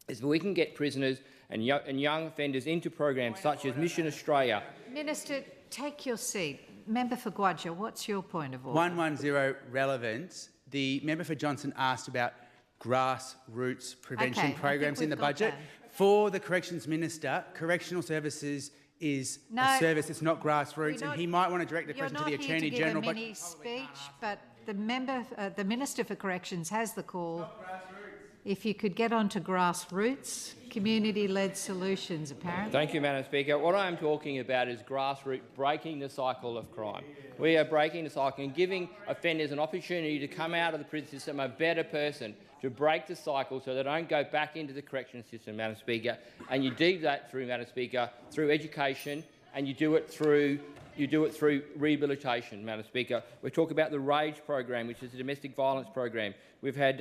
[SPEAKER 10] is that we can get prisoners and young offenders into programs such as Mission Australia.
[SPEAKER 1] Minister, take your seat. Member for Guadja, what's your point of order?
[SPEAKER 11] 110 relevance. The member for Johnson asked about grassroots prevention programs in the budget. For the Corrections Minister, correctional services is a service, it's not grassroots, and he might want to direct the question to the Attorney General.
[SPEAKER 1] You're not here to give a mini speech, but the Minister for Corrections has the call. If you could get on to grassroots, community-led solutions, apparently.
[SPEAKER 10] Thank you, Madam Speaker. What I am talking about is grassroots, breaking the cycle of crime. We are breaking the cycle and giving offenders an opportunity to come out of the prison system a better person, to break the cycle so they don't go back into the correction system, Madam Speaker. And you do that through, Madam Speaker, through education, and you do it through rehabilitation, Madam Speaker. We're talking about the RAGE program, which is a domestic violence program. We've had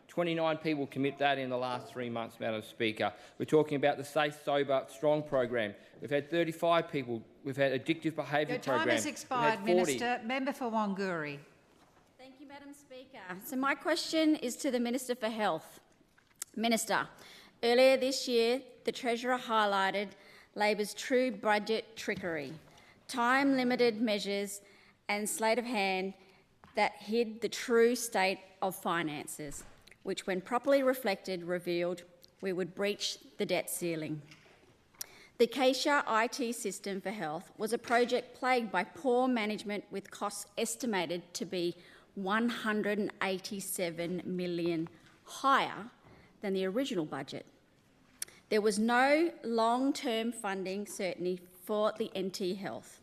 [SPEAKER 10] 29 people commit that in the last 3 months, Madam Speaker. We're talking about the Safe, Sober, Strong program. We've had 35 people. We've had addictive behaviour program.
[SPEAKER 1] Your time has expired, Minister. Member for Wanguri.
[SPEAKER 4] Thank you, Madam Speaker. So my question is to the Minister for Health. Minister, earlier this year, the Treasurer highlighted Labor's true budget trickery, time-limited measures and sleight of hand that hid the true state of finances, which when properly reflected revealed we would breach the debt ceiling. The Acacia IT system for health was a project plagued by poor management with costs estimated to be $187 million higher than the original budget. There was no long-term funding certainty for the NT Health,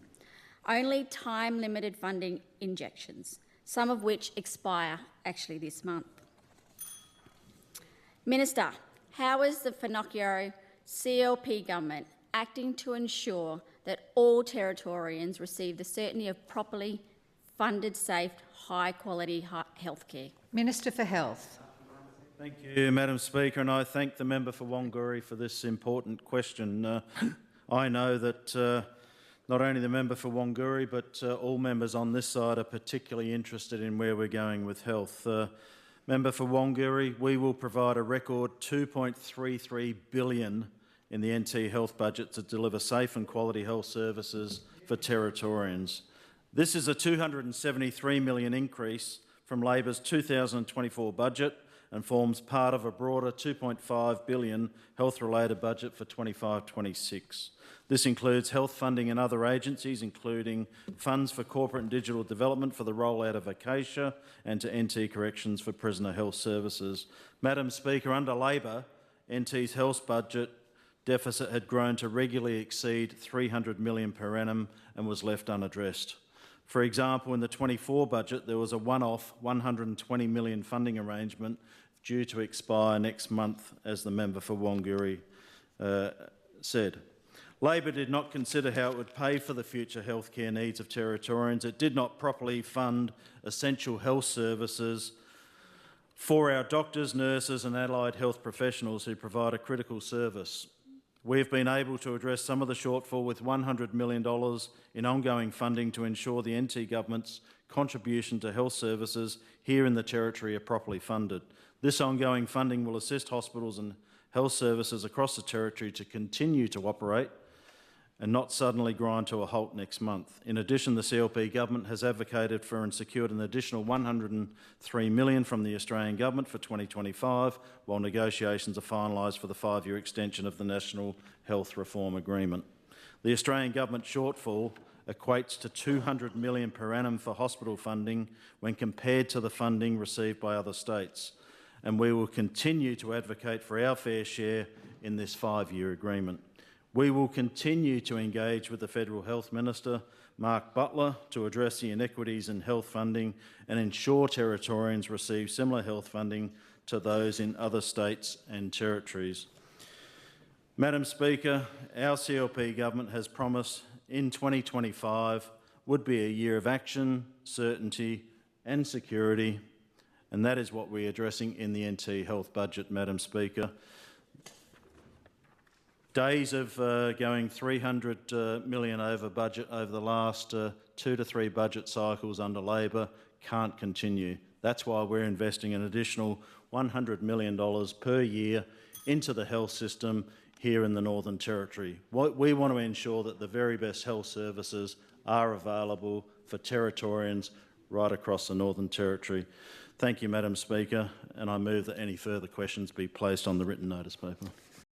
[SPEAKER 4] only time-limited funding injections, some of which expire actually this month. Minister, how is the Finocchio CLP government acting to ensure that all Territorians receive the certainty of properly funded, safe, high-quality health care?
[SPEAKER 1] Minister for Health.
[SPEAKER 20] Thank you, Madam Speaker, and I thank the member for Wanguri for this important question. I know that not only the member for Wanguri but all members on this side are particularly interested in where we're going with health. Member for Wanguri, we will provide a record $2.33 billion in the NT Health budget to deliver safe and quality health services for Territorians. This is a $273 million increase from Labor's 2024 budget and forms part of a broader $2.5 billion health-related budget for 25-26. This includes health funding in other agencies, including funds for corporate and digital development for the rollout of Acacia and to NT Corrections for prisoner health services. Madam Speaker, under Labor, NT's health budget deficit had grown to regularly exceed $300 million per annum and was left unaddressed. For example, in the 24 budget, there was a one-off $120 million funding arrangement due to expire next month, as the member for Wanguri said. Labor did not consider how it would pay for the future healthcare needs of Territorians. It did not properly fund essential health services for our doctors, nurses and allied health professionals who provide a critical service. We've been able to address some of the shortfall with $100 million in ongoing funding to ensure the NT Government's contribution to health services here in the Territory are properly funded. This ongoing funding will assist hospitals and health services across the Territory to continue to operate
[SPEAKER 6] and not suddenly grind to a halt next month. In addition, the CLP government has advocated for and secured an additional $103 million from the Australian government for 2025, while negotiations are finalised for the 5-year extension of the National Health Reform Agreement. The Australian government shortfall equates to $200 million per annum for hospital funding when compared to the funding received by other states, and we will continue to advocate for our fair share in this 5-year agreement. We will continue to engage with the Federal Health Minister, Mark Butler, to address the inequities in health funding and ensure Territorians receive similar health funding to those in other states and territories. Madam Speaker, our CLP government has promised in 2025 would be a year of action, certainty and security, and that is what we're addressing in the NT Health budget, Madam Speaker. Days of going $300 million over budget over the last 2 to 3 budget cycles under Labor can't continue. That's why we're investing an additional $100 million per year into the health system here in the Northern Territory. We want to ensure that the very best health services are available for Territorians right across the Northern Territory. Thank you, Madam Speaker, and I move that any further questions be placed on the written notice paper.